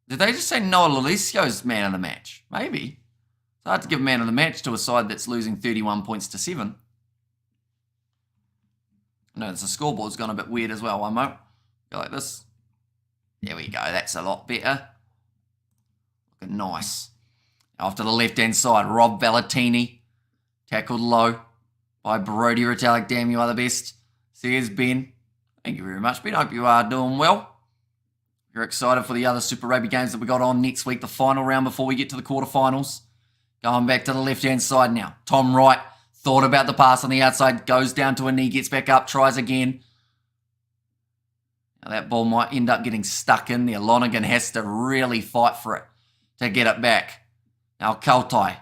Did they just say Noah Lolicio's man of the match? Maybe. It's hard to give man of the match to a side that's losing 31 points to 7. No, the scoreboard's gone a bit weird as well. One moment. Go like this. There we go. That's a lot better. Looking nice. Off to the left-hand side. Rob Valentini. Tackled low by Brodie Retallick. Damn, you are the best. Says Ben. Thank you very much, Ben. Hope you are doing well. You're excited for the other Super Rugby games that we got on next week, the final round before we get to the quarterfinals. Going back to the left-hand side now. Tom Wright thought about the pass on the outside, goes down to a knee, gets back up, tries again. Now that ball might end up getting stuck in there. Lonergan has to really fight for it to get it back. Now Kautai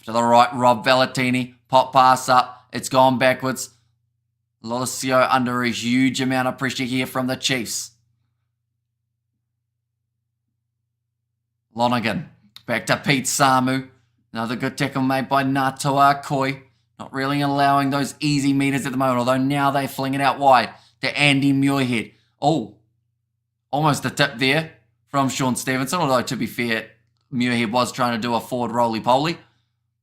To the right, Rob Valentini. Pop pass up. It's gone backwards. Lolosio under a huge amount of pressure here from the Chiefs. Lonergan. Back to Pete Samu. Another good tackle made by Ngātoa Koi. Not really allowing those easy meters at the moment, although now they fling it out wide to Andy Muirhead. Oh, almost a tip there from Sean Stevenson, although to be fair, Muirhead was trying to do a forward roly-poly.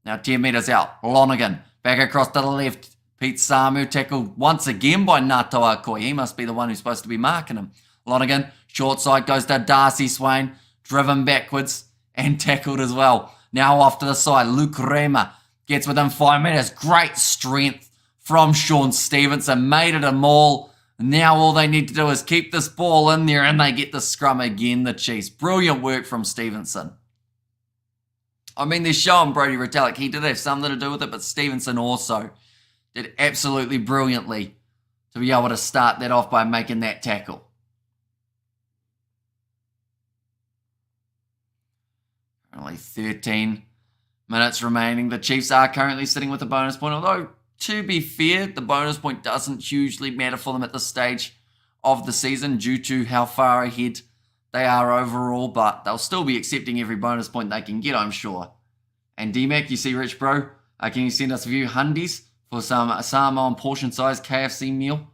Now 10 metres out. Lonergan back across to the left. Pete Samu tackled once again by Ngātoa Koi. He must be the one who's supposed to be marking him. Lonergan, short side, goes to Darcy Swain. Driven backwards and tackled as well. Now off to the side. Luke Rema gets within 5 metres. Great strength from Sean Stevenson. Made it a maul. Now all they need to do is keep this ball in there and they get the scrum again, the Chiefs. Brilliant work from Stevenson. I mean, they're showing Brodie Retallick. He did have something to do with it, but Stevenson also did absolutely brilliantly to be able to start that off by making that tackle. Only 13 minutes remaining. The Chiefs are currently sitting with a bonus point, although, to be fair, the bonus point doesn't hugely matter for them at this stage of the season due to how far ahead they are overall, but they'll still be accepting every bonus point they can get, I'm sure. And DMAC, you see Rich Bro, can you send us a few hundies for some Samoan portion-sized KFC meal?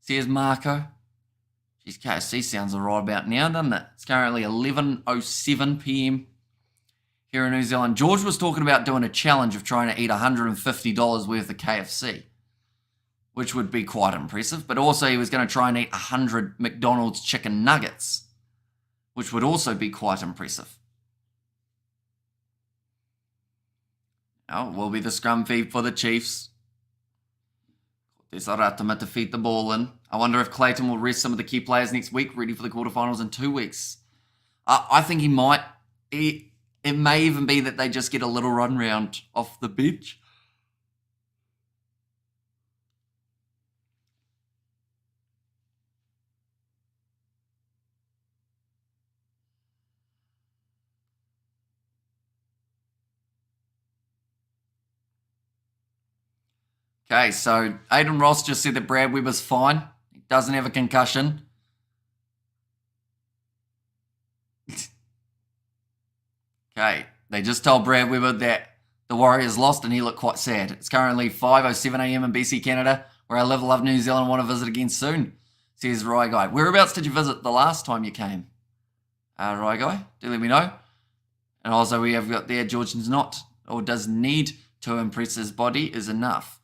Says Marco. Geez, KFC sounds alright about now, doesn't it? It's currently 11:07 p.m. here in New Zealand. George was talking about doing a challenge of trying to eat $150 worth of KFC, which would be quite impressive. But also he was going to try and eat 100 McDonald's chicken nuggets, which would also be quite impressive. Now, will be the scrum feed for the Chiefs. There's Aratama to feed the ball in. I wonder if Clayton will rest some of the key players next week, ready for the quarterfinals in 2 weeks. I think he might. It may even be that they just get a little run round off the bench. Okay, so Aiden Ross just said that Brad Weber's fine. He doesn't have a concussion. Okay, they just told Brad Weber that the Warriors lost and he looked quite sad. It's currently 5:07 a.m. in BC, Canada, where I live, love New Zealand, want to visit again soon, says Rye Guy. Whereabouts did you visit the last time you came? Rye Guy, do let me know. And also we have got there, Georgian's not, or does need to impress his body is enough.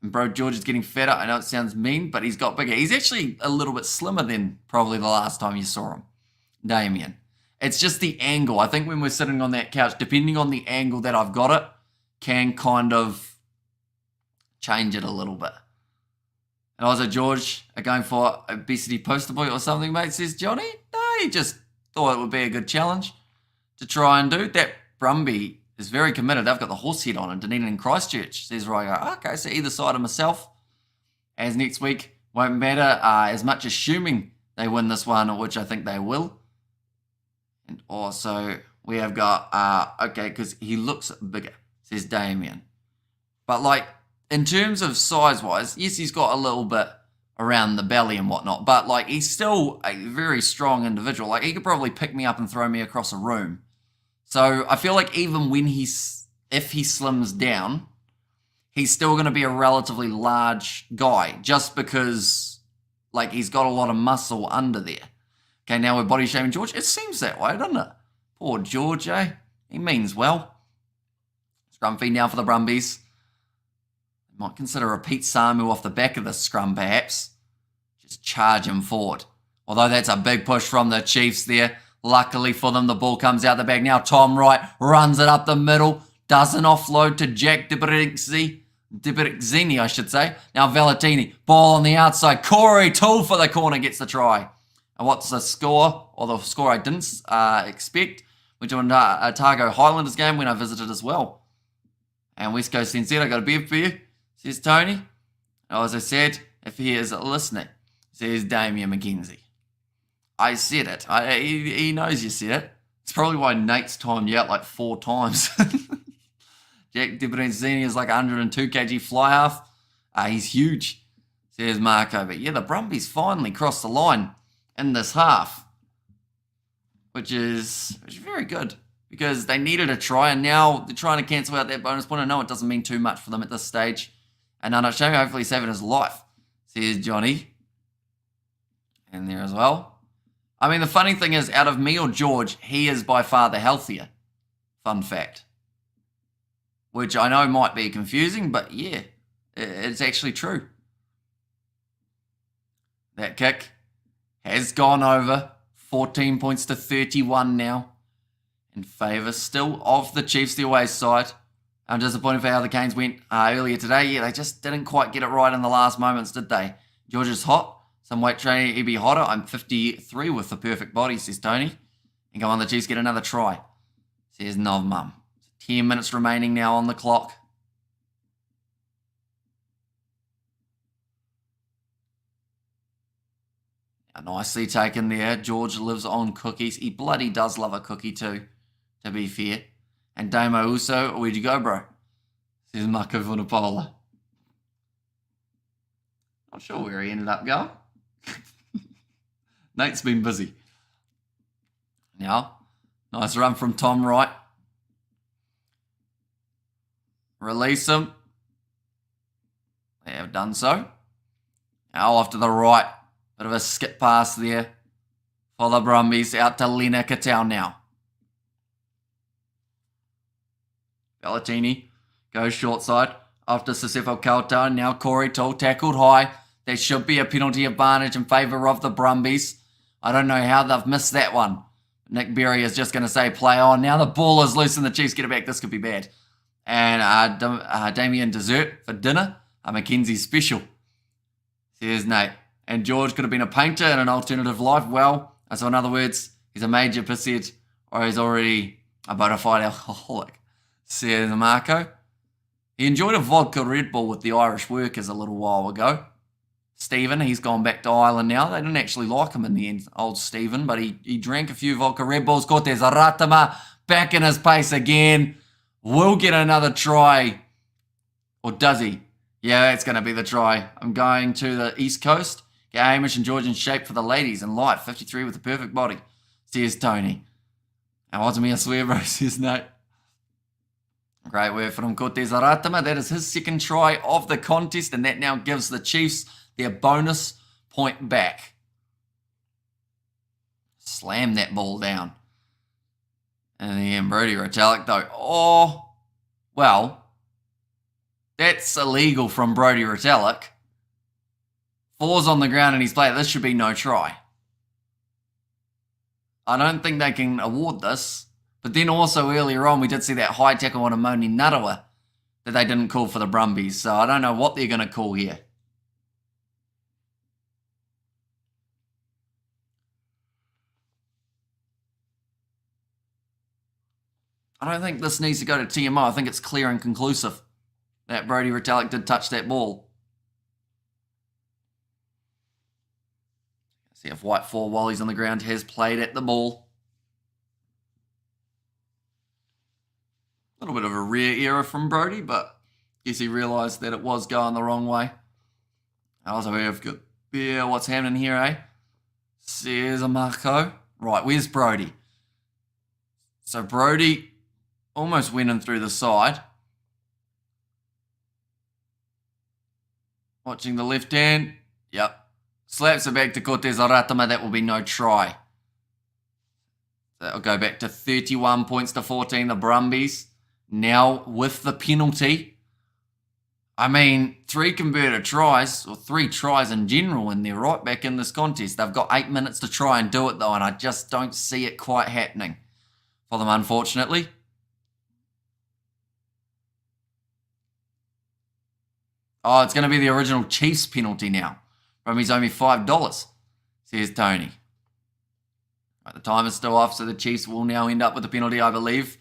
And bro, George is getting fatter. I know it sounds mean, but he's got bigger. He's actually a little bit slimmer than probably the last time you saw him, Damien. It's just the angle. I think when we're sitting on that couch, depending on the angle that I've got it, can kind of change it a little bit. And also, George, are going for obesity poster boy or something, mate, says Johnny. No, he just thought it would be a good challenge to try and do. That Brumbie is very committed. They've got the horse head on in Dunedin and Christchurch, says Ryan. Okay, so either side of myself, as next week won't matter as much, assuming they win this one, which I think they will. And also, we have got, okay, because he looks bigger, says Damien. But, like, in terms of size-wise, yes, he's got a little bit around the belly and whatnot, but, like, he's still a very strong individual. Like, he could probably pick me up and throw me across a room. So I feel like even when if he slims down, he's still going to be a relatively large guy just because, like, he's got a lot of muscle under there. Okay, now we're body shaming George. It seems that way, doesn't it? Poor George, eh? He means well. Scrum feed now for the Brumbies. Might consider a Pete Samu off the back of the scrum, perhaps. Just charge him forward. Although that's a big push from the Chiefs there. Luckily for them, the ball comes out the back. Now Tom Wright runs it up the middle. Doesn't offload to Jack Dibericzini, I should say. Now Valentini, ball on the outside. Corey Toole for the corner gets the try. And what's the score? Or the score I didn't expect. We're doing a Otago Highlanders game when I visited as well. And West Coast NZ, I got a beer for you, says Tony. As I said, if he is listening, says Damien McKenzie. I said it. He knows you said it. It's probably why Nate's timed you out like 4 times. Jack DeBrenzini is like 102 kg fly half. He's huge, says Marco. But yeah, the Brumbies finally crossed the line in this half, which is very good because they needed a try, and now they're trying to cancel out that bonus point. I know it doesn't mean too much for them at this stage. And Anashami hopefully saving his life, says Johnny. And there as well. I mean, the funny thing is, out of me or George, he is by far the healthier. Fun fact. Which I know might be confusing, but yeah, it's actually true. That kick has gone over. 14 points to 31 now. In favour still of the Chiefs, the away side. I'm disappointed for how the Canes went earlier today. Yeah, they just didn't quite get it right in the last moments, did they? George is hot. Some weight training, he'd be hotter. I'm 53 with the perfect body, says Tony. And come on, the Chiefs get another try, says Nov Mum. 10 minutes remaining now on the clock. Nicely taken there. George lives on cookies. He bloody does love a cookie too, to be fair. And Damo Uso, where'd you go, bro? Says Marco Vunapola. Not sure where he ended up going. Nate's been busy. Now, nice run from Tom Wright. Release him. They have done so. Now off to the right. Bit of a skip pass there for the Brumbies. Out to Lena Katau now. Bellatini goes short side. After Sisefo Kauta. Now Corey Tall tackled high. There should be a penalty advantage in favour of the Brumbies. I don't know how they've missed that one. Nick Berry is just going to say play on. Now the ball is loose and the Chiefs get it back. This could be bad. And Damien dessert for dinner. A Mackenzie special, says Nate. And George could have been a painter in an alternative life. Well, so in other words, he's a major pisshead or he's already a bona fide alcoholic, says Marco. He enjoyed a vodka Red Bull with the Irish workers a little while ago. Stephen, he's gone back to Ireland now. They didn't actually like him in the end, old Stephen, but he drank a few vodka Red Bulls. Cortez Aratama back in his pace again. Will get another try. Or does he? Yeah, that's going to be the try. I'm going to the East Coast. Get Hamish and George in shape for the ladies and light. 53 with a perfect body, says Tony. And wasn't me a swear, bro, says Nate. Great work from Cortez Aratama. That is his second try of the contest, and that now gives the Chiefs their bonus point back. Slam that ball down. And then Brody Retallick, though. Oh, well, that's illegal from Brody Retallick. Falls on the ground and he's played. This should be no try. I don't think they can award this. But then also earlier on, we did see that high tackle on Amoni Narawa that they didn't call for the Brumbies. So I don't know what they're going to call here. I don't think this needs to go to TMO. I think it's clear and conclusive that Brody Retallick did touch that ball. See if White 4, while he's on the ground, has played at the ball. A little bit of a rare error from Brody, but I guess he realised that it was going the wrong way. Also, we have good. Yeah, what's happening here, eh? Says Marco. Right, where's Brody? So Brody almost went in through the side. Watching the left hand. Yep. Slaps it back to Cortez Aratama. That will be no try. That'll go back to 31 points to 14. The Brumbies now with the penalty. I mean, 3 converted tries, or 3 tries in general, and they're right back in this contest. They've got 8 minutes to try and do it, though, and I just don't see it quite happening for them, unfortunately. Oh, it's going to be the original Chiefs penalty now. Brumbies owe me $5, says Tony. Right, the time is still off, so the Chiefs will now end up with the penalty, I believe.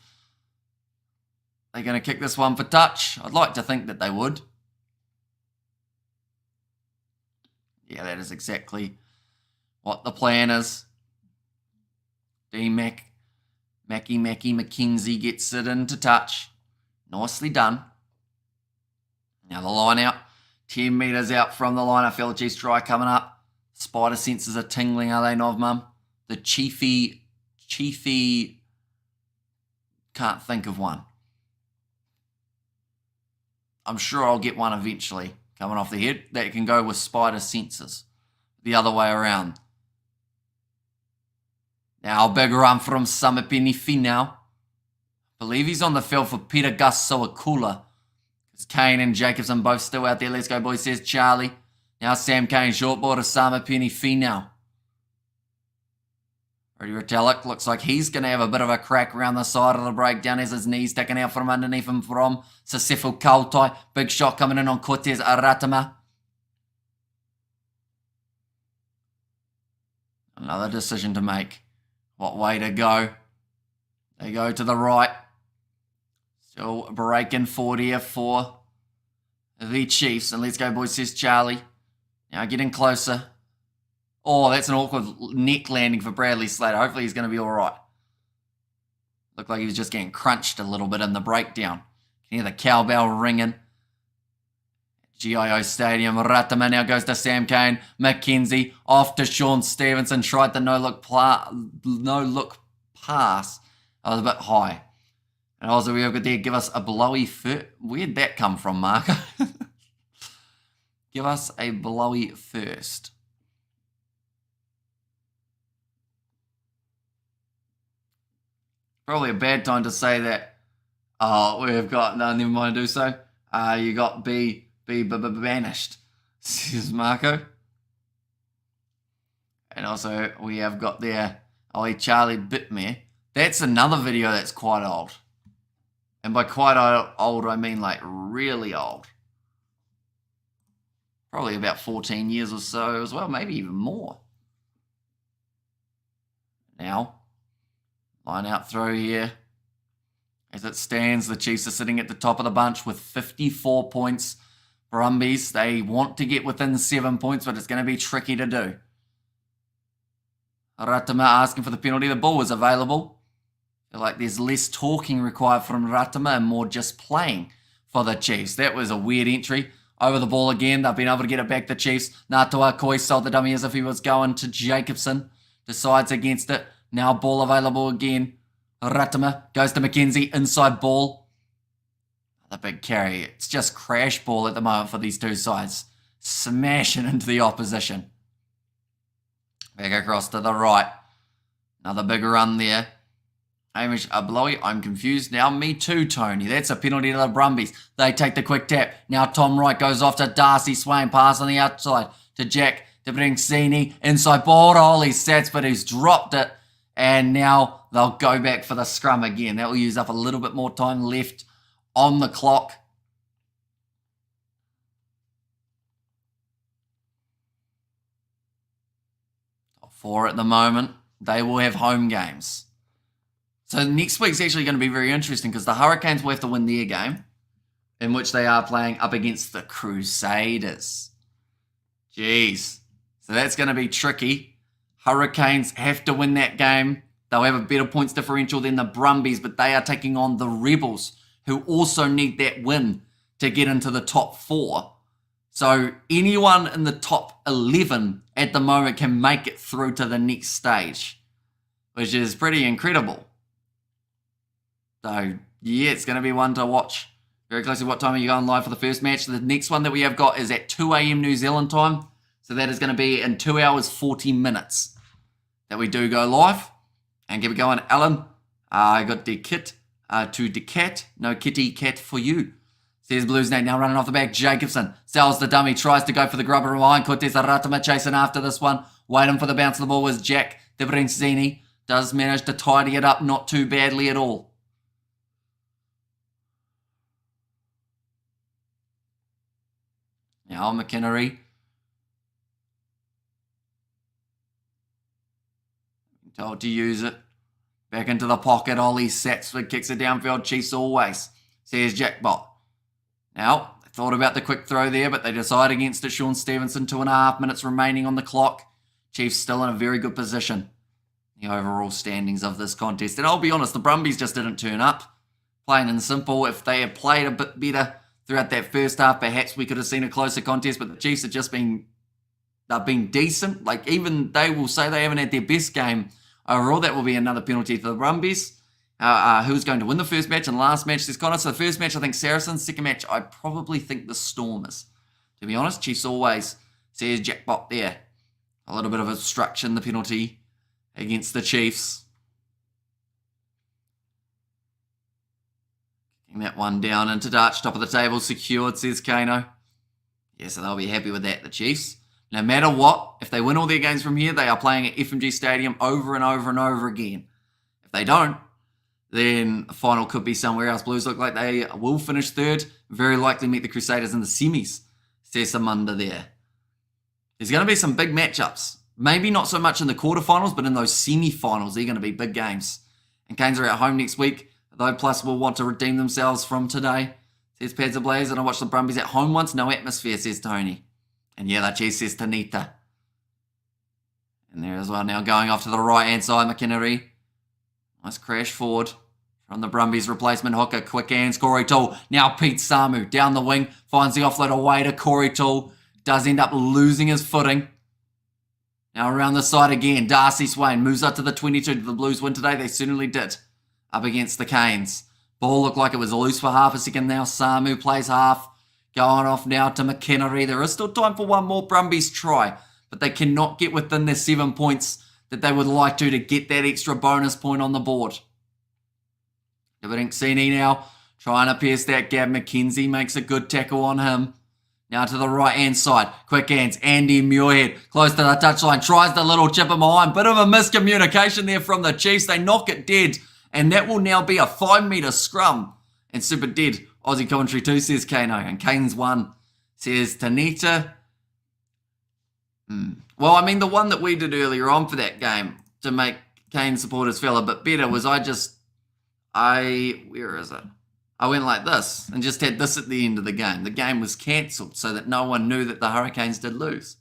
They're going to kick this one for touch. I'd like to think that they would. Yeah, that is exactly what the plan is. Mackie McKenzie gets it into touch. Nicely done. Now the line out. 10 metres out from the line. I feel the Chiefs try coming up. Spider senses are tingling, are they, Nov Mum? The Chiefy, can't think of one. I'm sure I'll get one eventually coming off the head that can go with spider senses. The other way around. Now, big run from Samipeni Finau. Believe he's on the field for Peter Gus Soakula. It's Kane and Jacobson both still out there. Let's go, boys, says Charlie. Now Sam Kane, short ball to Samipeni Finau. Rudy Retallick looks like he's going to have a bit of a crack around the side of the breakdown as his knees sticking out from underneath him from Sasefo Kautai. Big shot coming in on Cortez Aratama. Another decision to make. What way to go? They go to the right. Still breaking forward here for the Chiefs. And let's go, boys, says Charlie. Now getting closer. Oh, that's an awkward neck landing for Bradley Slater. Hopefully he's going to be all right. Looked like he was just getting crunched a little bit in the breakdown. You can hear the cowbell ringing. GIO Stadium. Ratama now goes to Sam Kane. McKenzie off to Sean Stevenson. Tried the no-look pass. That was a bit high. And also we have got there, give us a blowy first. Where'd that come from, Marco? Give us a blowy first. Probably a bad time to say that. Oh, we've got, no, never mind to do so. You got be banished, says Marco. And also we have got there, Charlie Bitmare. That's another video that's quite old. And by quite old, I mean like really old. Probably about 14 years or so as well, maybe even more. Now, line out throw here. As it stands, the Chiefs are sitting at the top of the bunch with 54 points. Brumbies, they want to get within 7 points, but it's going to be tricky to do. Ratama asking for the penalty. The ball was available. I feel like there's less talking required from Ratama and more just playing for the Chiefs. That was a weird entry. Over the ball again. They've been able to get it back, the Chiefs. Natua Koi sold the dummy as if he was going to Jacobson. Decides against it. Now ball available again. Ratama goes to McKenzie. Inside ball. The big carry. It's just crash ball at the moment for these two sides. Smashing into the opposition. Back across to the right. Another big run there. Hamish Blowy, I'm confused now. Me too, Tony. That's a penalty to the Brumbies. They take the quick tap. Now Tom Wright goes off to Darcy Swain. Pass on the outside to Jack Debringsini. Inside ball to Ollie Sats, but he's dropped it. And now they'll go back for the scrum again. That will use up a little bit more time left on the clock. Top 4 at the moment. They will have home games. So next week's actually going to be very interesting because the Hurricanes will have to win their game, in which they are playing up against the Crusaders. Jeez. So that's going to be tricky. Hurricanes have to win that game. They'll have a better points differential than the Brumbies, but they are taking on the Rebels, who also need that win to get into the top 4. So anyone in the top 11 at the moment can make it through to the next stage, which is pretty incredible. So, yeah, it's going to be one to watch very closely. What time are you going live for the first match? The next one that we have got is at 2 a.m. New Zealand time. So that is going to be in 2 hours, 40 minutes that we do go live. And keep it going, Alan. I got the kit to the cat. No kitty cat for you. Says Blues Nate. Now running off the back. Jacobson sells the dummy. Tries to go for the grubber behind. Cortez Aratama chasing after this one. Waiting for the bounce of the ball was Jack Debringsini. Does manage to tidy it up. Not too badly at all. Now McInnery. Told to use it. Back into the pocket. Ollie Satsford kicks it downfield. Chiefs always. Says Jackbot. Now, they thought about the quick throw there, but they decide against it. Sean Stevenson, 2.5 minutes remaining on the clock. Chiefs still in a very good position. The overall standings of this contest. And I'll be honest, the Brumbies just didn't turn up. Plain and simple. If they had played a bit better throughout that first half, perhaps we could have seen a closer contest, but the Chiefs have just been decent. Like, even they will say they haven't had their best game overall. That will be another penalty for the Brumbies. Who's going to win the first match and last match? There's kind of, so the first match, I think Saracens. Second match, I probably think the Stormers. To be honest, Chiefs always says jackpot there. A little bit of obstruction, the penalty against the Chiefs. Kicking that one down into Dutch, top of the table, secured, says Kano. Yeah, so they'll be happy with that, the Chiefs. No matter what, if they win all their games from here, they are playing at FMG Stadium over and over and over again. If they don't, then the final could be somewhere else. Blues look like they will finish third. Very likely meet the Crusaders in the semis. Says Amanda there. There's going to be some big matchups. Maybe not so much in the quarterfinals, but in those semi-finals, they're going to be big games. And Canes are at home next week, though Plus will want to redeem themselves from today. Says Pads Ablaze, and I watched the Brumbies at home once. No atmosphere, says Tony. And yeah, that Chiefs, says Tanita. And there as well now going off to the right-hand side, McInnery. Nice crash forward from the Brumbies replacement hooker. Quick hands, Corey Toole. Now Pete Samu down the wing. Finds the offload away to Corey Toole. Does end up losing his footing. Now around the side again. Darcy Swain moves up to the 22. Did the Blues win today? They certainly did. Up against the Canes. Ball looked like it was loose for half a second now. Samu plays half. Going off now to McInnery. There is still time for one more Brumbies try, but they cannot get within their 7 points that they would like to get that extra bonus point on the board. Dividingsini now trying to pierce that gap. McKenzie makes a good tackle on him. Now to the right-hand side. Quick hands. Andy Muirhead close to the touchline. Tries the little chip in behind. Bit of a miscommunication there from the Chiefs. They knock it dead, and that will now be a 5-metre scrum. And super dead. Aussie commentary 2, says Kano. And Kane's 1, says Tanita. Well, I mean, the one that we did earlier on for that game to make Kane supporters feel a bit better was where is it? I went like this and just had this at the end of the game. The game was cancelled so that no one knew that the Hurricanes did lose.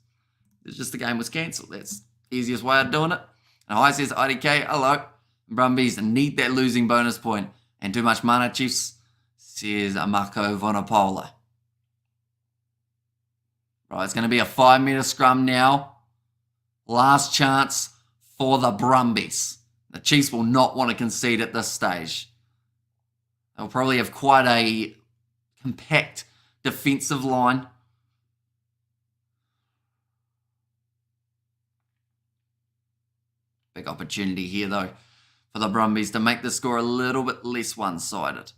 It's just the game was cancelled. That's the easiest way of doing it. And hi, says IDK. Hello. Brumbies need that losing bonus point. And too much mana, Chiefs, says Marco Vonapola. Right, it's going to be a 5-metre scrum now. Last chance for the Brumbies. The Chiefs will not want to concede at this stage. They'll probably have quite a compact defensive line. Big opportunity here, though, for the Brumbies to make the score a little bit less one-sided.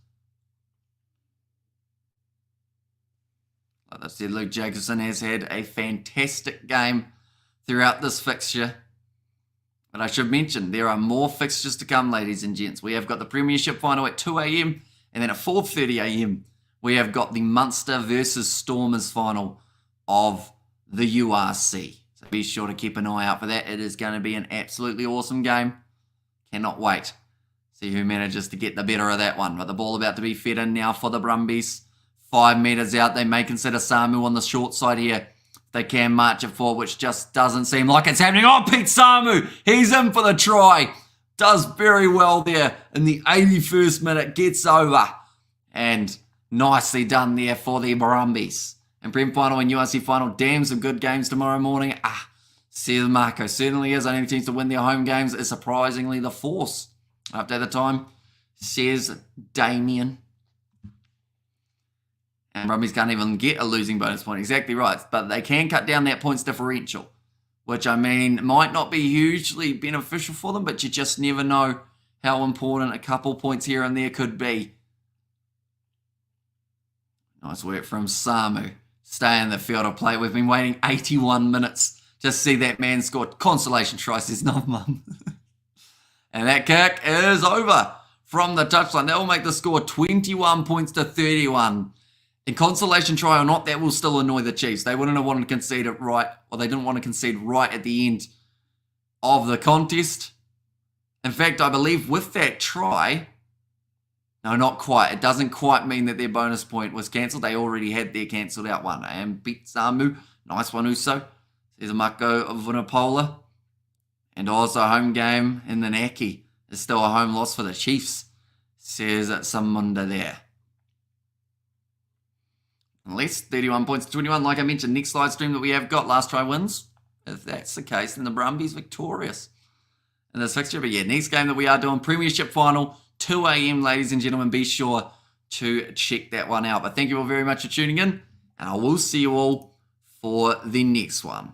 Like I said, Luke Jacobson has had a fantastic game throughout this fixture. But I should mention, there are more fixtures to come, ladies and gents. We have got the Premiership final at 2 a.m. and then at 4:30 a.m. we have got the Munster versus Stormers final of the URC. So be sure to keep an eye out for that. It is going to be an absolutely awesome game. Cannot wait. See who manages to get the better of that one. But the ball about to be fed in now for the Brumbies. 5 metres out. They may consider Samu on the short side here. They can march it forward, which just doesn't seem like it's happening. Oh, Pete Samu, he's in for the try. Does very well there in the 81st minute. Gets over. And nicely done there for the Brumbies. And Prem final and URC final. Damn, some good games tomorrow morning. Says Marco. Certainly is. Only teams to win their home games is surprisingly the Force. Up to the time, says Damien. And Brumbies can't even get a losing bonus point. Exactly right. But they can cut down that points differential, which, I mean, might not be hugely beneficial for them, but you just never know how important a couple points here and there could be. Nice work from Samu. Stay in the field of play. We've been waiting 81 minutes to see that man score. Consolation try, says Mum. And that kick is over from the touchline. That will make the score 21 points to 31. In consolation try or not, that will still annoy the Chiefs. They wouldn't have wanted to concede it right, or they didn't want to concede right at the end of the contest. In fact, I believe with that try, no, not quite. It doesn't quite mean that their bonus point was cancelled. They already had their cancelled out one. And beat Samu. Nice one, Uso. There's a Marco Vunapola. And also home game in the Naki is still a home loss for the Chiefs, says Samunda there. Less 31 points to 21. Like I mentioned, next live stream that we have got, last try wins. If that's the case, then the Brumbies victorious in this fixture. But yeah, next game that we are doing, Premiership Final, 2 a.m, ladies and gentlemen. Be sure to check that one out. But thank you all very much for tuning in, and I will see you all for the next one.